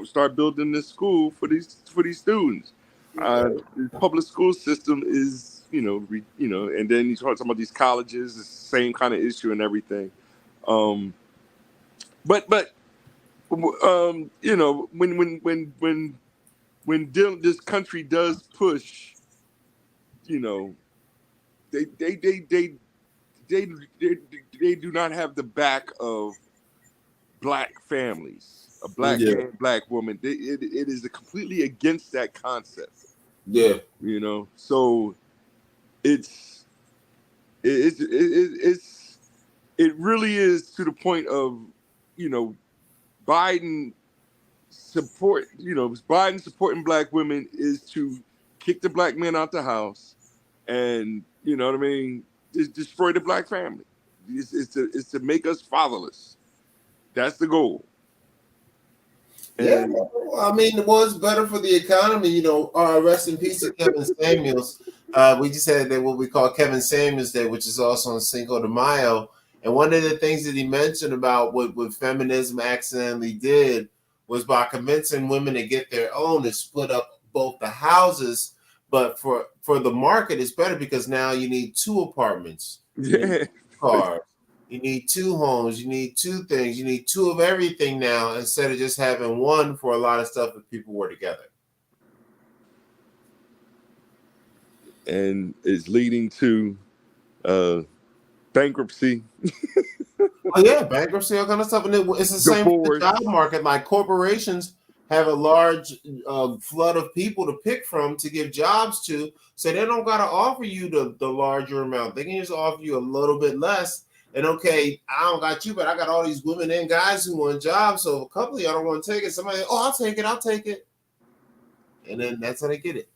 start building this school for these students. The public school system is, and then you talk about these colleges, the same kind of issue and everything. But when this country does push, they do not have the back of black families, a black man, black woman. It is completely against that concept. Yeah, so it really is to the point of, Biden supporting black women is to kick the black men out the house and, destroy the black family. It's to make us fatherless. That's the goal. And, I mean, it was better for the economy. Rest in peace to Kevin Samuels. We just had what we call Kevin Samuels Day, which is also on Cinco de Mayo. And one of the things that he mentioned about what feminism accidentally did was by convincing women to get their own, to split up both the houses. But for the market, it's better because now you need 2 apartments, you need 2 cars, you need 2 homes, you need 2 things, you need 2 of everything now instead of just having 1 for a lot of stuff if people were together. And it's leading to bankruptcy. Oh yeah, bankruptcy, all kind of stuff. And it's the same with the job market. Like corporations have a large flood of people to pick from to give jobs to, so they don't got to offer you the larger amount. They can just offer you a little bit less. And okay, I don't got you, but I got all these women and guys who want jobs. So if a couple of y'all don't want to take it, somebody, I'll take it. And then that's how they get it.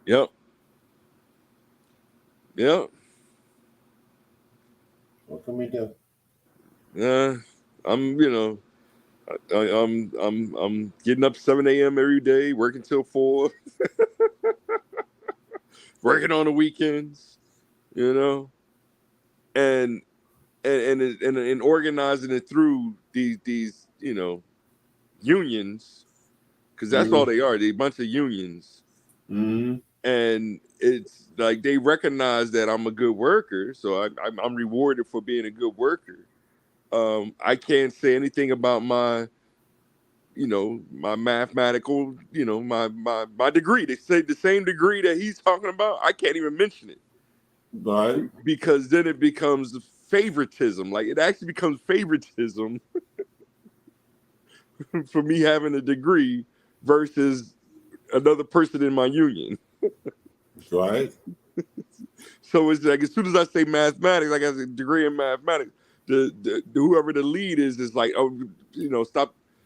Yep. What can we do? I'm getting up 7 a.m. every day, working till 4, working on the weekends, and organizing it through these unions, because that's all they are. They're a bunch of unions. Mm-hmm. And it's like they recognize that I'm a good worker, so I'm rewarded for being a good worker. I can't say anything about my mathematical, my degree. They say the same degree that he's talking about. I can't even mention it, right? Because then it becomes favoritism. Like it actually becomes favoritism for me having a degree versus another person in my union. Right. So it's like as soon as I say mathematics, like I have a degree in mathematics, the whoever the lead is like,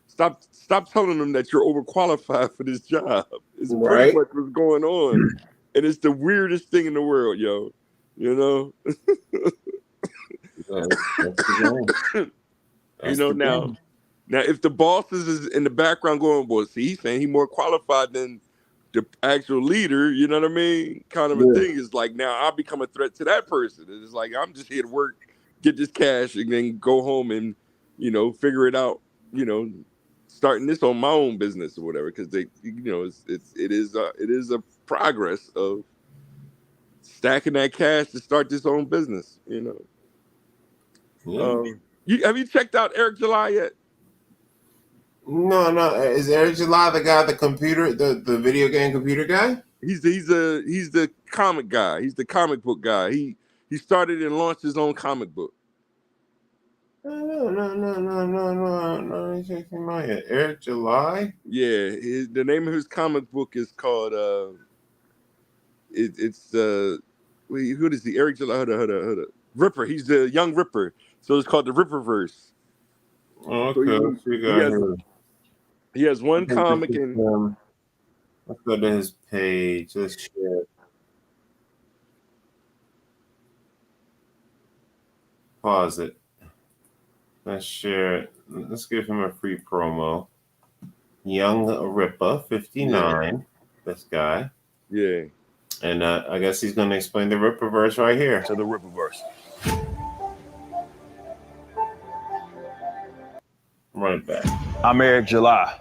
stop telling them that you're overqualified for this job. It's pretty much what's going on, and it's the weirdest thing in the world, yo. Now, if the bosses is in the background going, well, see, he's saying he's more qualified than the actual leader, you know what I mean? Kind of a thing is like, now I'll become a threat to that person. It's like, I'm just here to work, get this cash, and then go home and, you know, figure it out, you know, starting this on my own business or whatever. Because they, you know, it is a progress of stacking that cash to start this own business, you know. Have you checked out Eric July yet? No. Is Eric July the guy, the video game computer guy? He's the comic guy. He's the comic book guy. He started and launched his own comic book. No. Check him out yet. Eric July? Yeah, the name of his comic book is called who is he? Eric July? Hold on. Ripper. He's the young Ripper. So it's called the Ripperverse. Okay. So he has one comic and let's go to his page. Let's share. Pause it. Let's share it. Let's give him a free promo. Young Ripper, 59. This guy. Yeah. And I guess he's going to explain the Ripperverse right here. To the Ripperverse. Run it back. I'm Eric July,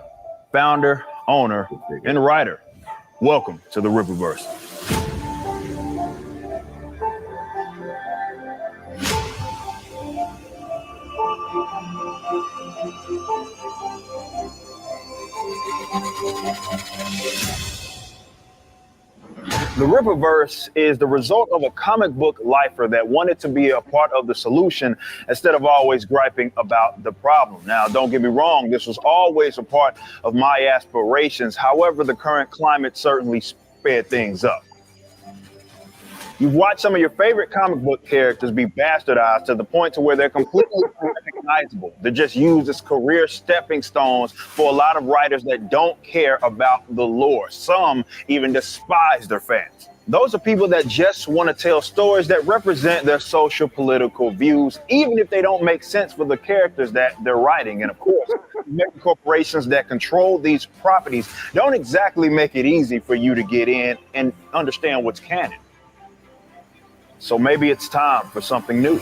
founder, owner, and writer. Welcome to the Ripperverse. The Ripperverse is the result of a comic book lifer that wanted to be a part of the solution instead of always griping about the problem. Now, don't get me wrong, this was always a part of my aspirations. However, the current climate certainly sped things up. You've watched some of your favorite comic book characters be bastardized to the point to where they're completely unrecognizable. They're just used as career stepping stones for a lot of writers that don't care about the lore. Some even despise their fans. Those are people that just want to tell stories that represent their social political views, even if they don't make sense for the characters that they're writing. And of course, mega corporations that control these properties don't exactly make it easy for you to get in and understand what's canon. So maybe it's time for something new.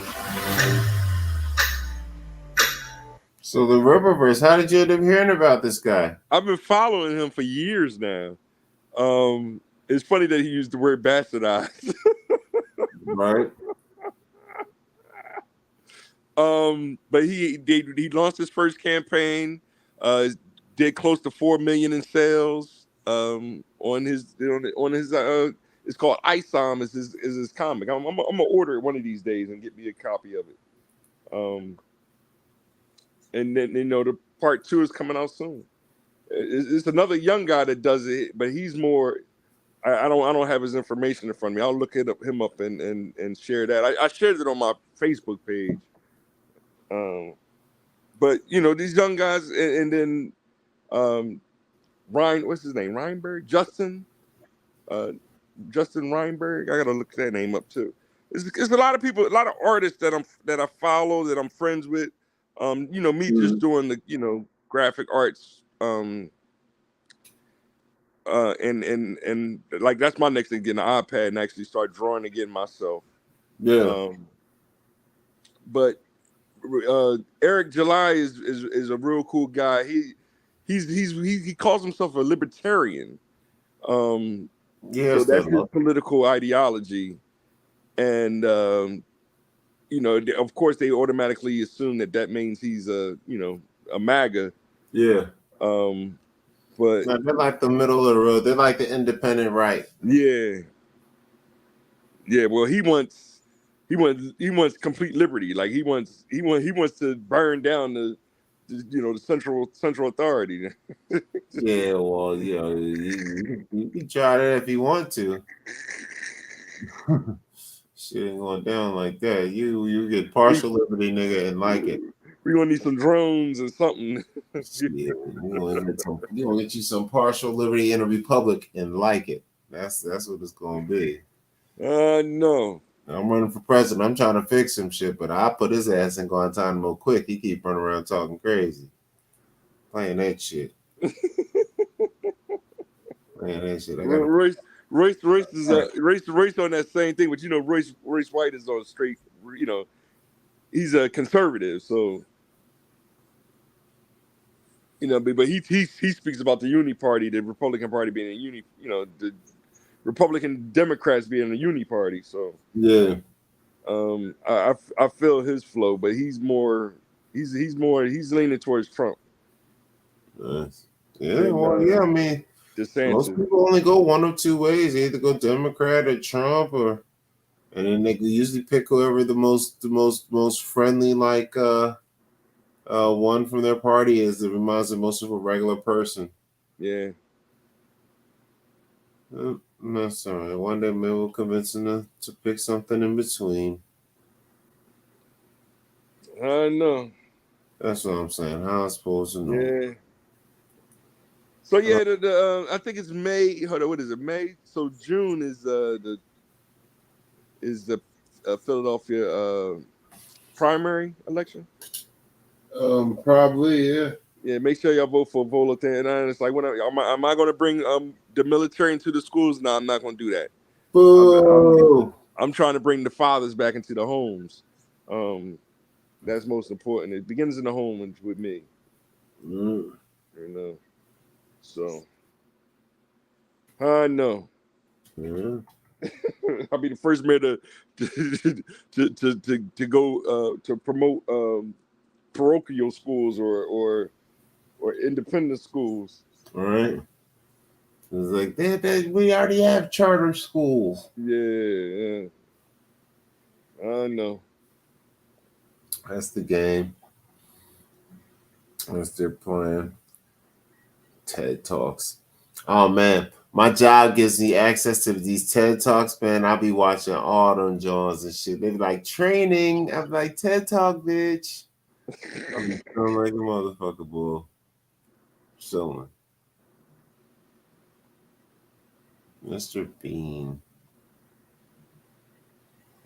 So the Ripperverse, how did you end up hearing about this guy? I've been following him for years now. It's funny that he used the word bastardized. Right. But he launched his first campaign, did close to 4 million in sales on his it's called ISOM is his comic. I'm gonna order it one of these days and get me a copy of it. And then the part 2 is coming out soon. It's another young guy that does it, but he's more. I don't have his information in front of me. I'll look him up and share that. I shared it on my Facebook page. But these young guys, and then Ryan, what's his name? Reinberg, Justin Reinberg. I gotta look that name up too. It's a lot of people, a lot of artists that I follow, that I'm friends with. Me just doing the graphic arts. And like that's my next thing, getting an iPad and actually start drawing again myself. Yeah. But Eric July is a real cool guy. He calls himself a libertarian. Yeah, so that's his political ideology, and of course they automatically assume that means he's a MAGA. Yeah. But they're like the middle of the road. They're like the independent right. Yeah. Well, he wants complete liberty. Like he wants to burn down the central authority. Yeah, well, you can try that if you want to. Shit ain't going down like that. You get partial liberty, nigga, and like it. We're gonna need some drones or something. Yeah, you gonna get you some partial liberty in a republic and like it. That's what it's gonna be. No. I'm running for president. I'm trying to fix some shit, but I put his ass in Guantanamo quick. He keep running around talking crazy. playing that shit. Playing that shit. Royce is on that same thing, but Royce White is on straight. He's a conservative, so but he speaks about the uni party, the Republican Party being a uni, the Republican Democrats being a uni party. So yeah, I feel his flow, but he's leaning towards Trump. Yeah, well, yeah. I mean, DeSantis. Most people only go one of two ways: they either go Democrat or Trump, and then they usually pick whoever the most friendly, like one from their party is that reminds them most of a regular person. Yeah. That's all right. One day maybe we'll convince them to pick something in between. I know. That's what I'm saying. How I'm supposed to know? Yeah. So yeah, I think it's May. Hold on, what is it? May. So June is the Philadelphia primary election. Probably, yeah. Yeah, make sure y'all vote for Volatil. And it's like, am I going to bring the military into the schools? No, I'm not going to do that. Boo! I'm trying to bring the fathers back into the homes. That's most important. It begins in the home with me. So I know. Yeah. I'll be the first man to go to promote parochial schools or independent schools. All right. It's like we already have charter schools. Yeah. I know. That's the game. That's their plan. TED Talks. Oh man, my job gives me access to these TED Talks, man. I'll be watching all them Johns and shit. They be like training. I'm like TED Talk, bitch. I'm feeling like a motherfucker, boy. Chilling. Mr. Bean.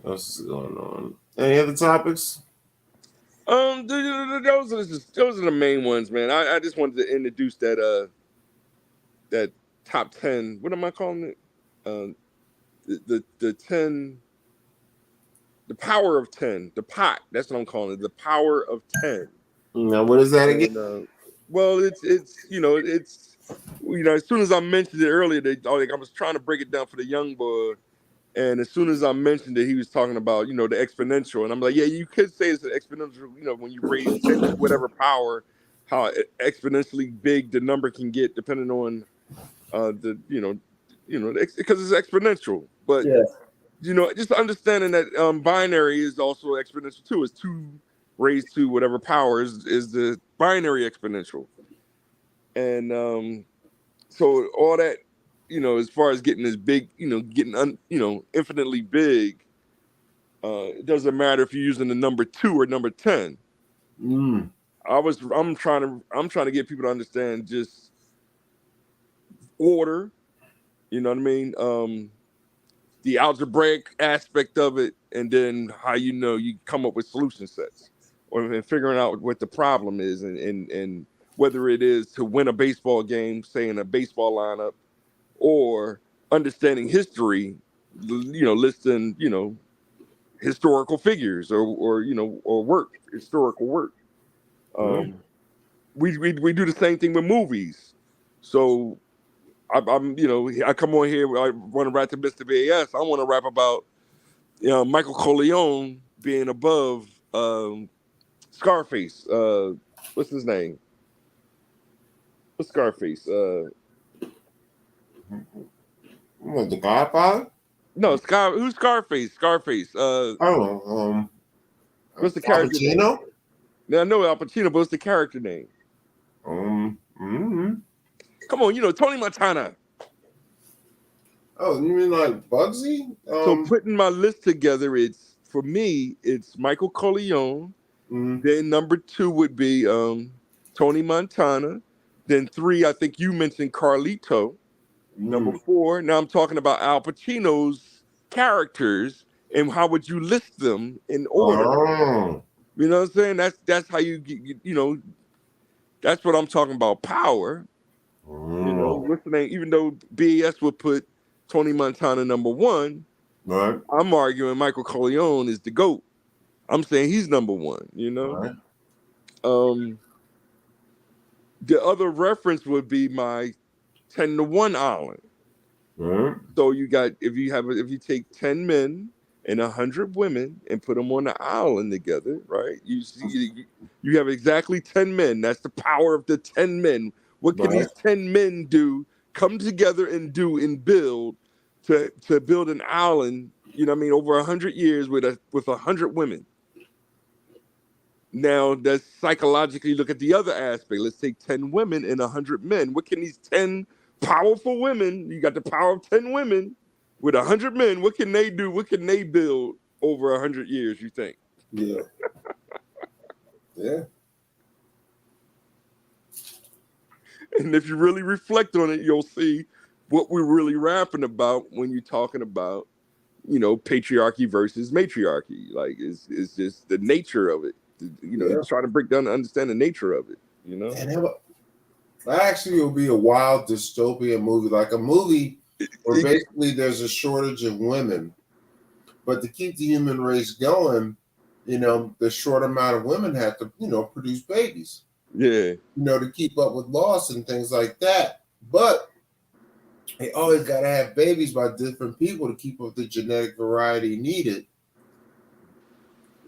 What else is going on? Any other topics? Those are the main ones, man. I just wanted to introduce that top 10. What am I calling it? The 10. The power of 10. The pot. That's what I'm calling it. The power of 10. Now, what is that again? And, well, it's as soon as I mentioned it earlier, I was trying to break it down for the young boy. And as soon as I mentioned it, he was talking about, the exponential. And I'm like, yeah, you could say it's an exponential, when you raise 10 to whatever power, how exponentially big the number can get depending on because it's exponential. But, just understanding that binary is also exponential too. It's 2 raised to whatever power is the binary exponential. And so all that, as far as getting this big, getting infinitely big, it doesn't matter if you're using the number 2 or number 10. I'm trying to get people to understand just order, you know what I mean? The algebraic aspect of it, and then how you come up with solution sets, or figuring out what the problem is, and whether it is to win a baseball game, say in a baseball lineup, or understanding history, listing, historical figures or historical work. We do the same thing with movies. So I'm I come on here, I want to rap to Mr. BAS. I want to rap about Michael Corleone being above Scarface. What's his name? What's Scarface? What, the Godfather? No, who's Scarface? Scarface. What's the character name? Pacino? Now I know Al Pacino, but what's the character name? Come on, Tony Montana. Oh, you mean like Bugsy? So putting my list together, for me, it's Michael Corleone. Then number 2 would be Tony Montana. Then 3, I think you mentioned Carlito. Number 4, now I'm talking about Al Pacino's characters and how would you list them in order. You know what I'm saying? That's how you That's what I'm talking about. Power. You know, what's the name? Even though BAS would put Tony Montana number one, Right. I'm arguing Michael Corleone is the GOAT. I'm saying he's number one, you know. Right. The other reference would be my 10-to-1 island. Right. So you got if you take 10 men and 100 women and put them on the island together, right? You have exactly 10 men. That's the power of the 10 men. What can these 10 men do? Come together and do and build to build an island, you know what I mean, over 100 years with 100 women. Now, let's psychologically look at the other aspect. Let's take 10 women and 100 men. What can these 10 powerful women, you got the power of 10 women with 100 men, what can they do? What can they build over 100 years, you think? Yeah. Yeah. And if you really reflect on it, you'll see what we're really rapping about when you're talking about, you know, patriarchy versus matriarchy. Like, it's just the nature of it. You know, try to break down to understand the nature of it, you know? And that actually will be a wild dystopian movie, like a movie where basically there's a shortage of women. But to keep the human race going, you know, the short amount of women have to, you know, produce babies. Yeah. You know, to keep up with loss and things like that. But they always got to have babies by different people to keep up the genetic variety needed.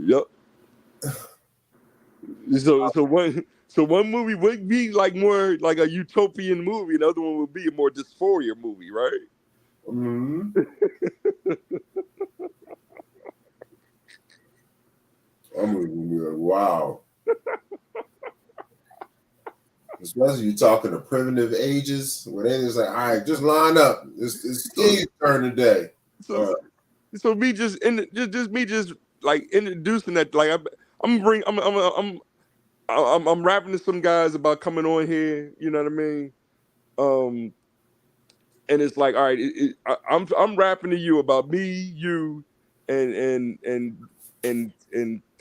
Yep. So one movie would be like more like a utopian movie. The other one would be a more dysphoria movie, right? Mm-hmm. I'm gonna be like, wow. Especially you talking to primitive ages where they just like, all right, just line up. It's Steve's turn today. So me just like introducing that, like I'm rapping to some guys about coming on here. You know what I mean? And it's like, all right, I'm rapping to you about me, you, and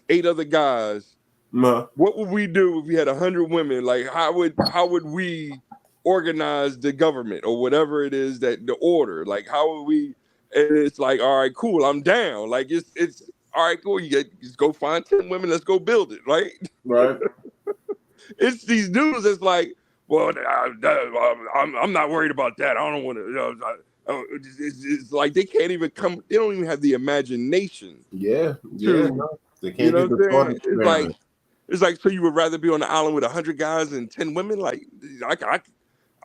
8 other guys. What would we do if we had 100 women? Like, how would we organize the government or whatever it is that the order? Like, how would we? And it's like, all right, cool, I'm down. Like, it's all right, cool. Just go find 10 women, let's go build it, right? Right. It's these dudes that's like, well, I'm not worried about that. I don't want to. It's like they can't even come. They don't even have the imagination. Yeah. No. They can't do the thought experiment. It's like, so you would rather be on the island with 100 guys and 10 women? Like,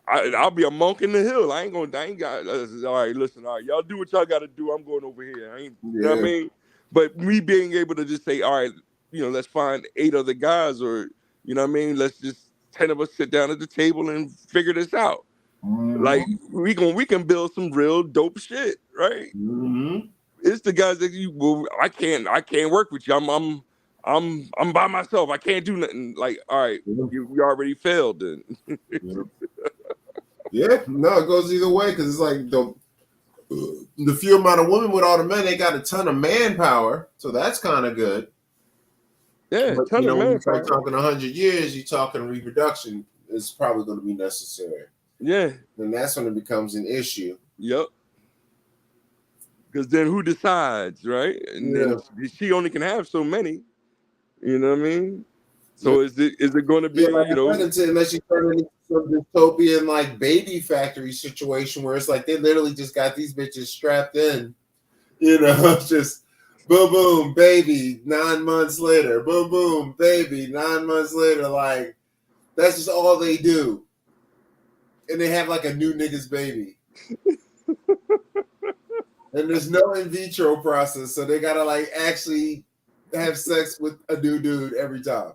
I'll be a monk in the hill. I ain't got. All right, listen. All right, y'all do what y'all got to do. I'm going over here. You know what I mean? But me being able to just say, all right, you know, let's find 8 other guys, or you know what I mean? Let's just 10 of us sit down at the table and figure this out. Mm-hmm. Like we can build some real dope shit, right? Mm-hmm. It's the guys that I can't work with you. I'm by myself. I can't do nothing. Like, all right, you already failed then. Yeah, no, it goes either way because it's like the few amount of women with all the men, they got a ton of manpower, so that's kind of good. Yeah, but, ton of manpower. When you start talking 100 years, you're talking reproduction is probably going to be necessary. Yeah, and that's when it becomes an issue. Yep. Because then who decides, right? And then she only can have so many. You know what I mean? So is it going to be, like, unless you turn it into some dystopian like baby factory situation where it's like they literally just got these bitches strapped in, you know, just boom, boom, baby, 9 months later, boom, boom, baby, 9 months later. Like, that's just all they do. And they have like a new nigga's baby. And there's no in vitro process, so they gotta like actually have sex with a new dude every time.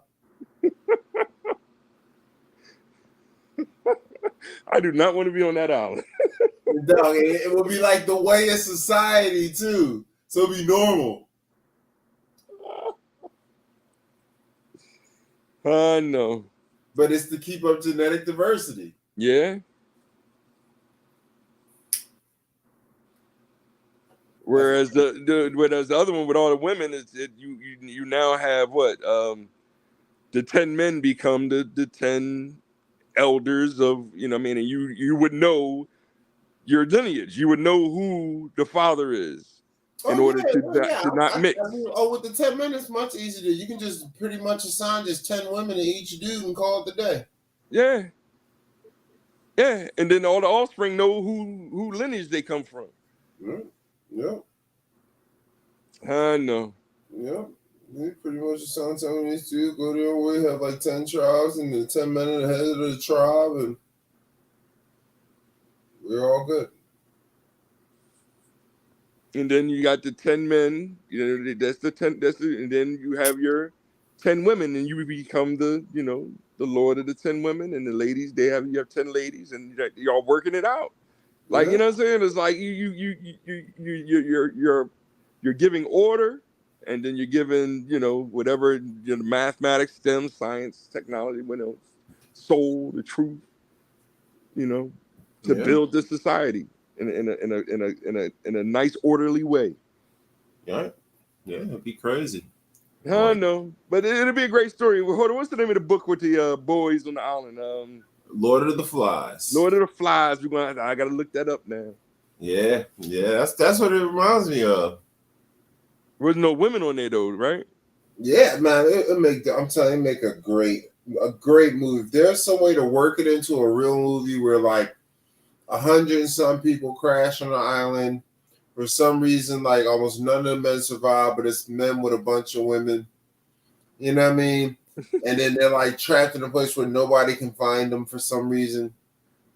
I do not want to be on that island. Dog, it will be like the way of society too, so it'll be normal. I know, but it's to keep up genetic diversity. Yeah. Whereas the other one with all the women is you now have what the 10 men become the 10 elders of, you know what I mean, and you would know your lineage. You would know who the father is in Oh order yeah, to not mix. I mean, oh, with the 10 men, it's much easier. You can just pretty much assign just 10 women to each dude and call it the day. Yeah. Yeah. And then all the offspring know who lineage they come from. Yep. I know. Yep. They pretty much assign some of these dudes, go their way, have like 10 tribes, and the 10 men are the head of the tribe, and we're all good. And then you got the 10 men, you know, that's the 10, and then you have your 10 women, and you become the, you know, the lord of the 10 women, and the ladies, you have 10 ladies, and y'all working it out. Like, you know what I'm saying? It's like you're giving order, and then you're giving, you know, whatever, you know, mathematics, STEM, science, technology, you know, soul, the truth, you know, to build this society in a nice, orderly way. Yeah, it'd be crazy. I know, but it'll be a great story. Hold on, what's the name of the book with the boys on the island? Lord of the Flies. Lord of the Flies. I gotta look that up now. Yeah, that's what it reminds me of. There's no women on there though, right? Yeah, man, I'm telling you, make a great movie. If there's some way to work it into a real movie where like 100 and some people crash on the island for some reason, like almost none of the men survive, but it's men with a bunch of women. You know what I mean? And then they're like trapped in a place where nobody can find them for some reason.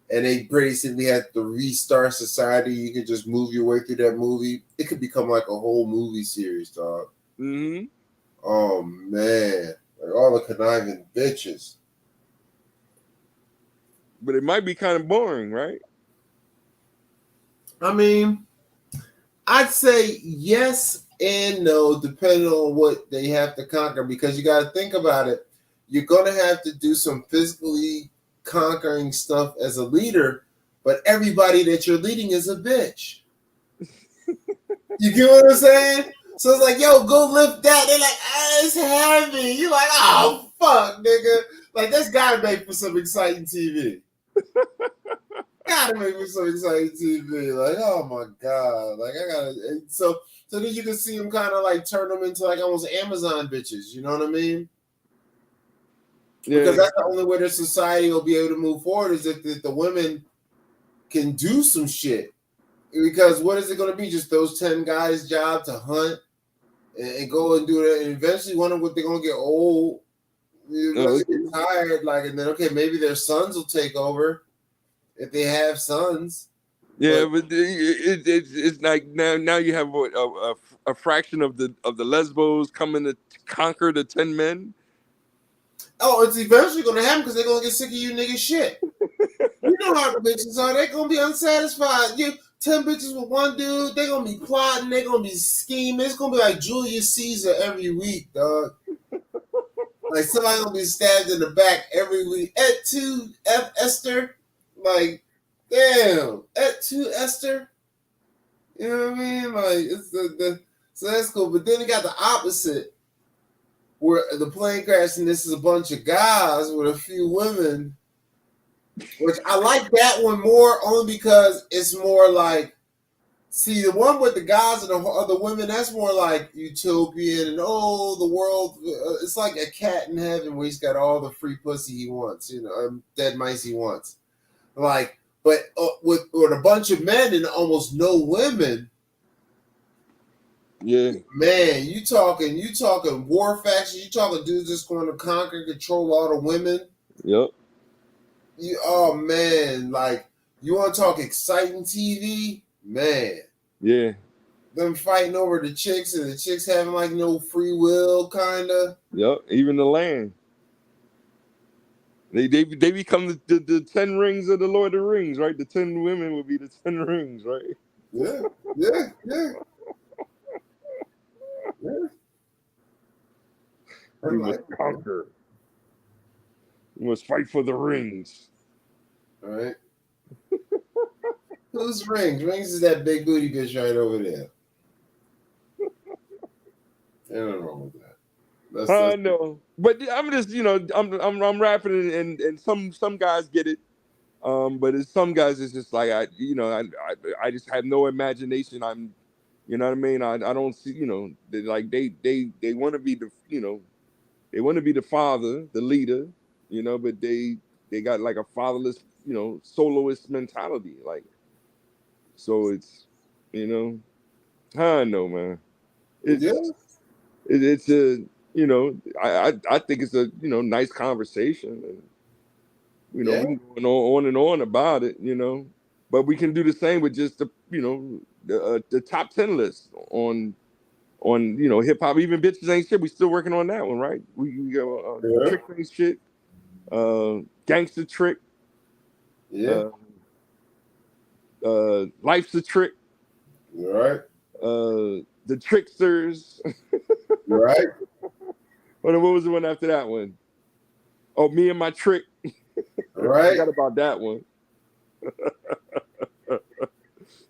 And they basically have to restart society. You can just move your way through that movie. It could become like a whole movie series, dog. Mm-hmm. Oh man, like all the conniving bitches. But it might be kind of boring, right? I mean, I'd say yes and no, depending on what they have to conquer. Because you got to think about it. You're gonna have to do some physically conquering stuff as a leader, but everybody that you're leading is a bitch. You get what I'm saying? So it's like, yo, go lift that. They're like, it's heavy. You're like, oh fuck, nigga. Like that's gotta make for some exciting TV. Gotta make for some exciting TV. Like, oh my god. Like I gotta so then you can see them kind of like turn them into like almost Amazon bitches. You know what I mean? Yeah. Because that's the only way the society will be able to move forward is if the women can do some shit. Because what is it going to be? Just those 10 guys' job to hunt and go and do that. And eventually one of them, they're going to get old. They're going to get tired. Like, and then, okay, maybe their sons will take over if they have sons. Yeah, but it's like now you have a fraction of the lesbos coming to conquer the 10 men. Oh, it's eventually going to happen because they're going to get sick of you niggas shit. You know how the bitches are. They're going to be unsatisfied. 10 bitches with one dude, they're going to be plotting. They're going to be scheming. It's going to be like Julius Caesar every week, dog. Like somebody going to be stabbed in the back every week. Et tu, Esther? Like, damn. Et tu, Esther? You know what I mean? Like, it's so that's cool. But then you got the opposite. Where the plane crash and this is a bunch of guys with a few women, which I like that one more only because it's more like, see, the one with the guys and the other women, that's more like utopian and the world, it's like a cat in heaven where he's got all the free pussy he wants, dead mice he wants. Like, but with a bunch of men and almost no women. Yeah, man, you talking war faction. You talking dudes just going to conquer and control all the women. Yep. Oh man, like you want to talk exciting TV, man. Yeah. Them fighting over the chicks and the chicks having like no free will, kinda. Yep. Even the land. They become the 10 rings of the Lord of the Rings, right? The 10 women would be the 10 rings, right? Yeah. We must conquer. We must fight for the rings. All right. Who's Rings? Rings is that big booty bitch right over there. Ain't nothing wrong with that. I know, but I'm just, I'm rapping, and some guys get it, but it's some guys it's just like I just have no imagination. You know what I mean? I don't see, they want to be they want to be the father, the leader, but they got like a fatherless, soloist mentality, like. So it's, I don't know, man. It's a, I think it's a, nice conversation, and we can go on and on about it, but we can do the same with just the top 10 list on hip hop. Even Bitches Ain't Shit, we still working on that one, right? We go Trick Ain't Shit, Gangster Trick, Life's a Trick, right? The Tricksters, right? What was the one after that one? Oh, Me and My Trick. Right. Forgot about that one.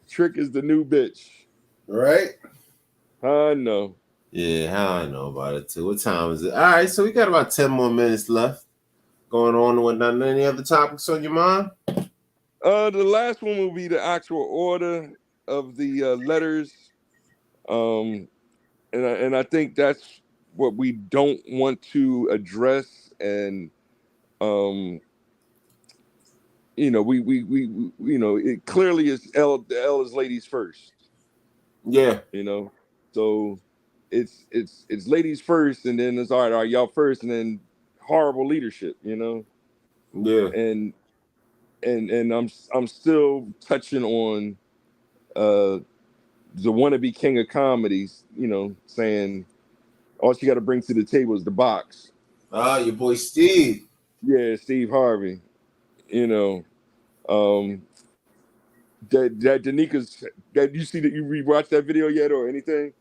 Trick is the new bitch. Right. I know. Yeah, I know about it too. What time is it? All right, so we got about 10 more minutes left. Going on and whatnot. Any other topics on your mind? The last one will be the actual order of the letters. And I think that's what we don't want to address, and it clearly is the L is ladies first. Yeah. So it's ladies first, and then it's all right, y'all first, and then horrible leadership, Yeah. And I'm still touching on the wannabe king of comedies, saying all she got to bring to the table is the box. Ah, your boy Steve. Yeah, Steve Harvey. That Danika's, that you see, that you rewatched that video yet or anything?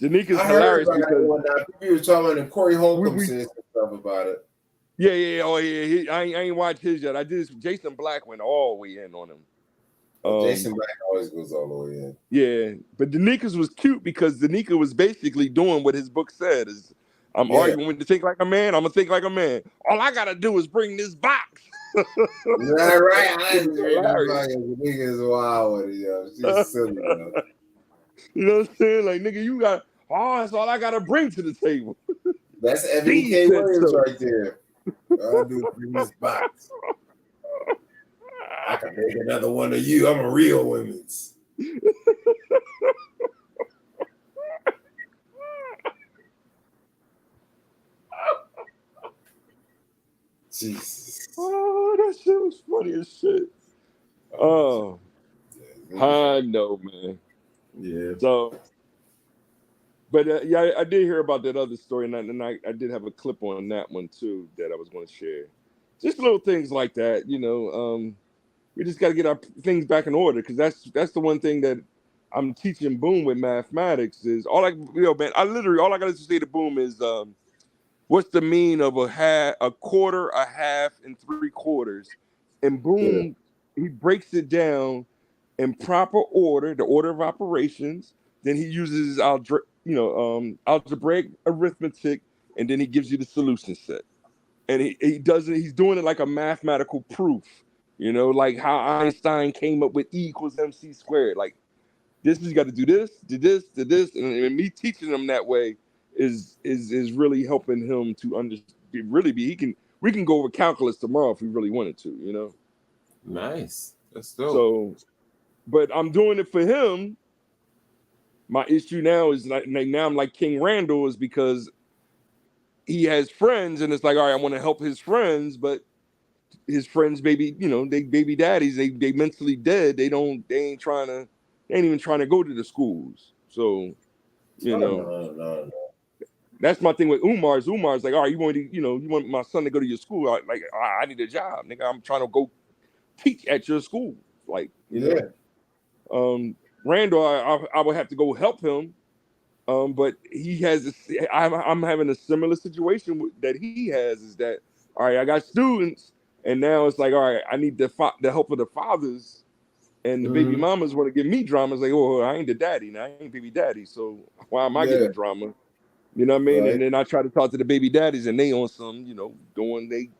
Danika's hilarious because we were talking and Corey Holcomb said some stuff about it. Yeah. Oh, yeah. I ain't watched his yet. I did. Jason Black went all the way in on him. Jason Black always goes all the way in. Yeah, but Danika's was cute because Danika was basically doing what his book said: is I'm arguing to think like a man. I'm gonna think like a man. All I gotta do is bring this box. Right. I ain't reading the nigga is wild with it, She's silly, You know what I'm saying? Like, nigga, you got that's all I gotta bring to the table. That's Ebony K. Williams right there. All I do is bring this box. I can make another one of you. I'm a real women's. Jesus. Oh, that shit was funny as shit. Oh, I know, man. Yeah. So, but I did hear about that other story, and I did have a clip on that one too that I was going to share. Just little things like that, we just got to get our things back in order, because that's the one thing that I'm teaching Boom with mathematics is all I got to say to Boom is what's the mean of a quarter, a half, and 3/4, and Boom he breaks it down in proper order, the order of operations. Then he uses algebraic arithmetic, and then he gives you the solution set. And he's doing it like a mathematical proof, like how Einstein came up with E = mc squared. Like, this is, you got to do this, and me teaching him that way is really helping him to we can go over calculus tomorrow if we really wanted to, Nice. That's dope. So, but I'm doing it for him. My issue now is now I'm like King Randall, is because he has friends, and it's like, all right, I want to help his friends, but his friends, they baby daddies, they mentally dead. They ain't even trying to go to the schools. So, No. That's my thing with Umar's. Umar's like, all right, you want my son to go to your school? Like, I need a job, nigga. I'm trying to go teach at your school. Like, Randall, I would have to go help him. But he has I'm having a similar situation that he has, is that, all right, I got students, and now it's like, all right, I need the help of the fathers, and the baby mamas want to give me drama. It's like, oh, I ain't the daddy now, I ain't baby daddy, so why am I getting drama? You know what I mean? Right. And then I try to talk to the baby daddies, and they on some, you know, doing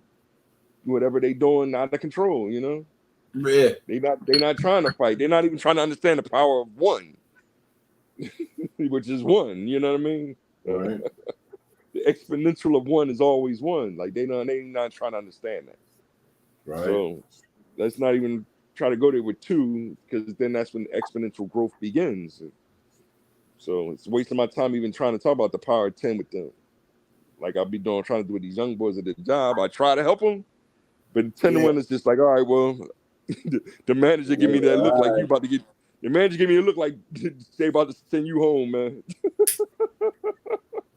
whatever they doing out of control. You know, Yeah. they not trying to fight. They're not even trying to understand the power of one, which is one. You know what I mean? Right. The exponential of one is always one. Like they not trying to understand that. Right. So let's not even try to go there with two, because then that's when exponential growth begins. So it's wasting my time even trying to talk about the power of 10 with them. Like I'll be trying to do with these young boys at the job. I try to help them, but 10 to 1 is just like, all right, well, the manager give me that look like you about to get. The manager give me a look like they about to send you home, man.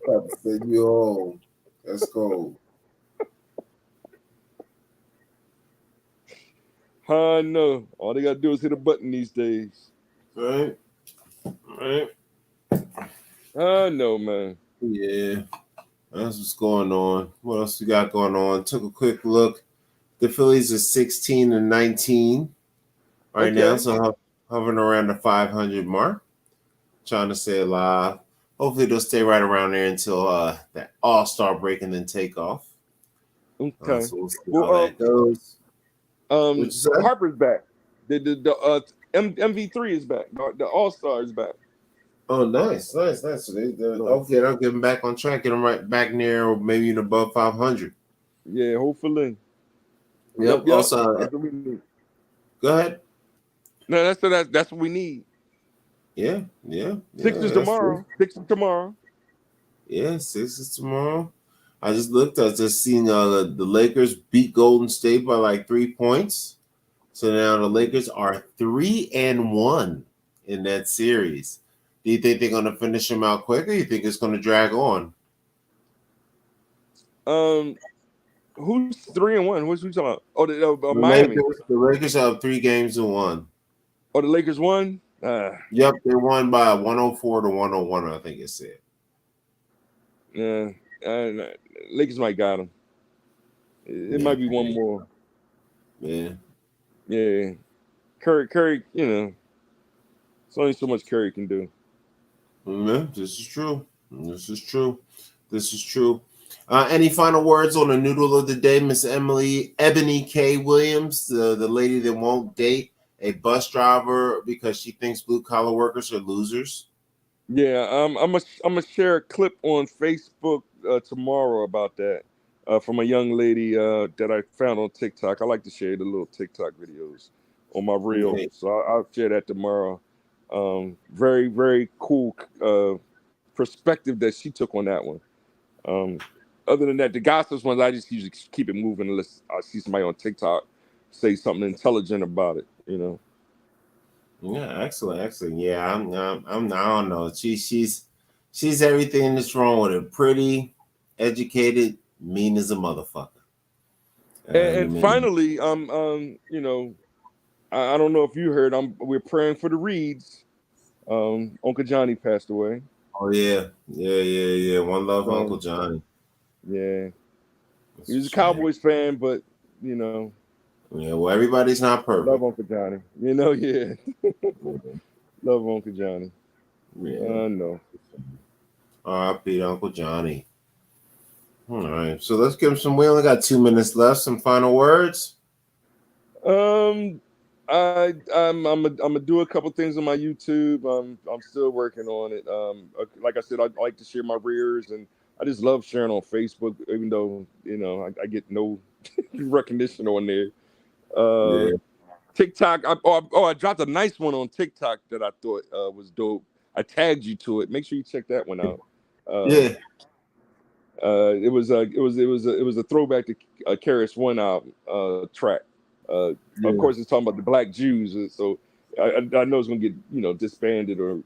About to send you home. That's cold. I know. All they gotta do is hit a button these days. Right. Right. I know, man. Yeah. That's what's going on. What else we got going on? Took a quick look. The Phillies are 16-19 right now, so hovering around the 500 mark. Trying to stay alive. Hopefully they'll stay right around there until that All-Star break and then take off. Okay. So we'll see how that goes. Harper's back. The MV3 is back. The All-Star is back. Oh, nice. So okay, they'll get him back on track, get him right back near or maybe even above 500. Yeah, hopefully. Yep. Also, that's what we need. Go ahead. No, that's what we need. Yeah. Sixers tomorrow. Sixers tomorrow. Yeah, Sixers tomorrow. I just looked. I just seen the Lakers beat Golden State by like 3 points. So now the Lakers are 3-1 in that series. Do you think they're going to finish them out quick, or do you think it's going to drag on? Who's 3-1? Who's we talking about? Oh, Miami. The Lakers have 3-1. Oh, the Lakers won? Yep, they won by 104-101, I think it said. Yeah, Lakers might got them. It might be one more. Yeah. Curry, you know, it's only so much Curry can do. Yeah, this is true. Any final words on the noodle of the day, Miss Ebony K. Williams, the lady that won't date a bus driver because she thinks blue collar workers are losers? Yeah, I'm gonna share a clip on Facebook tomorrow about that from a young lady that I found on TikTok. I like to share the little TikTok videos on my reel, so I'll share that tomorrow. Very, very cool perspective that she took on that one. Other than that, the gossips ones, I just usually keep it moving unless I see somebody on TikTok say something intelligent about it, you know. Yeah, excellent. Yeah, I don't know. She's everything that's wrong with her. Pretty, educated, mean as a motherfucker. And finally, you know, I don't know if you heard, we're praying for the Reeds. Uncle Johnny passed away. Oh yeah. One love, Uncle Johnny. Yeah, he was a Cowboys fan, but you know. Yeah, well, everybody's not perfect. Love Uncle Johnny. You know, yeah. Love Uncle Johnny. Yeah, no. R.I.P. Uncle Johnny. All right, so let's give him some. We only got 2 minutes left. Some final words. I'm gonna do a couple things on my YouTube. I'm still working on it. Like I said, I like to share my rears, and I just love sharing on Facebook, even though you know I get no recognition on there. TikTok. I dropped a nice one on TikTok that I thought was dope. I tagged you to it. Make sure you check that one out. It was a throwback to KRS-One album track. Of course, it's talking about the Black Jews, so I know it's gonna get disbanded or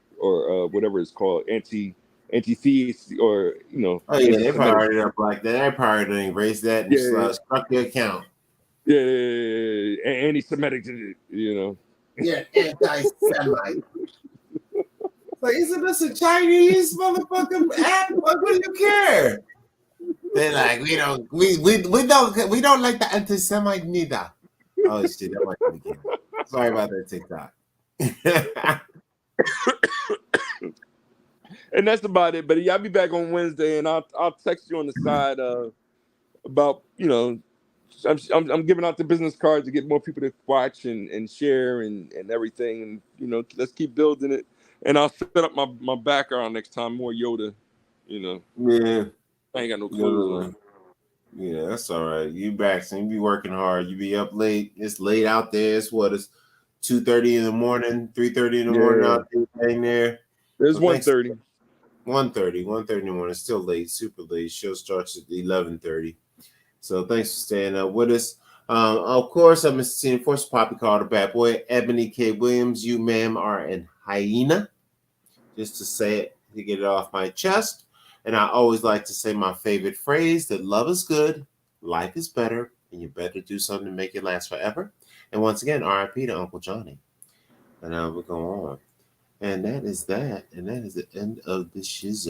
whatever it's called, anti-theist or Oh yeah, they probably up like that. They probably didn't erase that and struck the account. Yeah, anti-Semitic, Yeah, anti-Semite. Like, isn't this a Chinese motherfucking app? What do you care? They're like, we don't like the anti-Semite neither. Oh shit, that might be again. Sorry about that, TikTok. And that's about it. But yeah, I'll be back on Wednesday, and I'll text you on the side about I'm giving out the business cards to get more people to watch and share and everything, and let's keep building it. And I'll set up my background next time, more Yoda. Yeah. I ain't got no clothes on. Yeah, that's all right. You back, so you be working hard. You be up late. It's late out there. It's 2:30 in the morning, 3:30 in the morning out there. It's So thanks. 1:30. 1:30 in the morning. It's still late, super late. Show starts at 11:30. So thanks for staying up with us. Of course, I'm Mr. Senior Force Poppy called a bad boy. Ebony K. Williams, you ma'am are an hyena. Just to say it, to get it off my chest. And I always like to say my favorite phrase, that love is good, life is better, and you better do something to make it last forever. And once again, RIP to Uncle Johnny. And now we'll go on. And that is that. And that is the end of the shiz.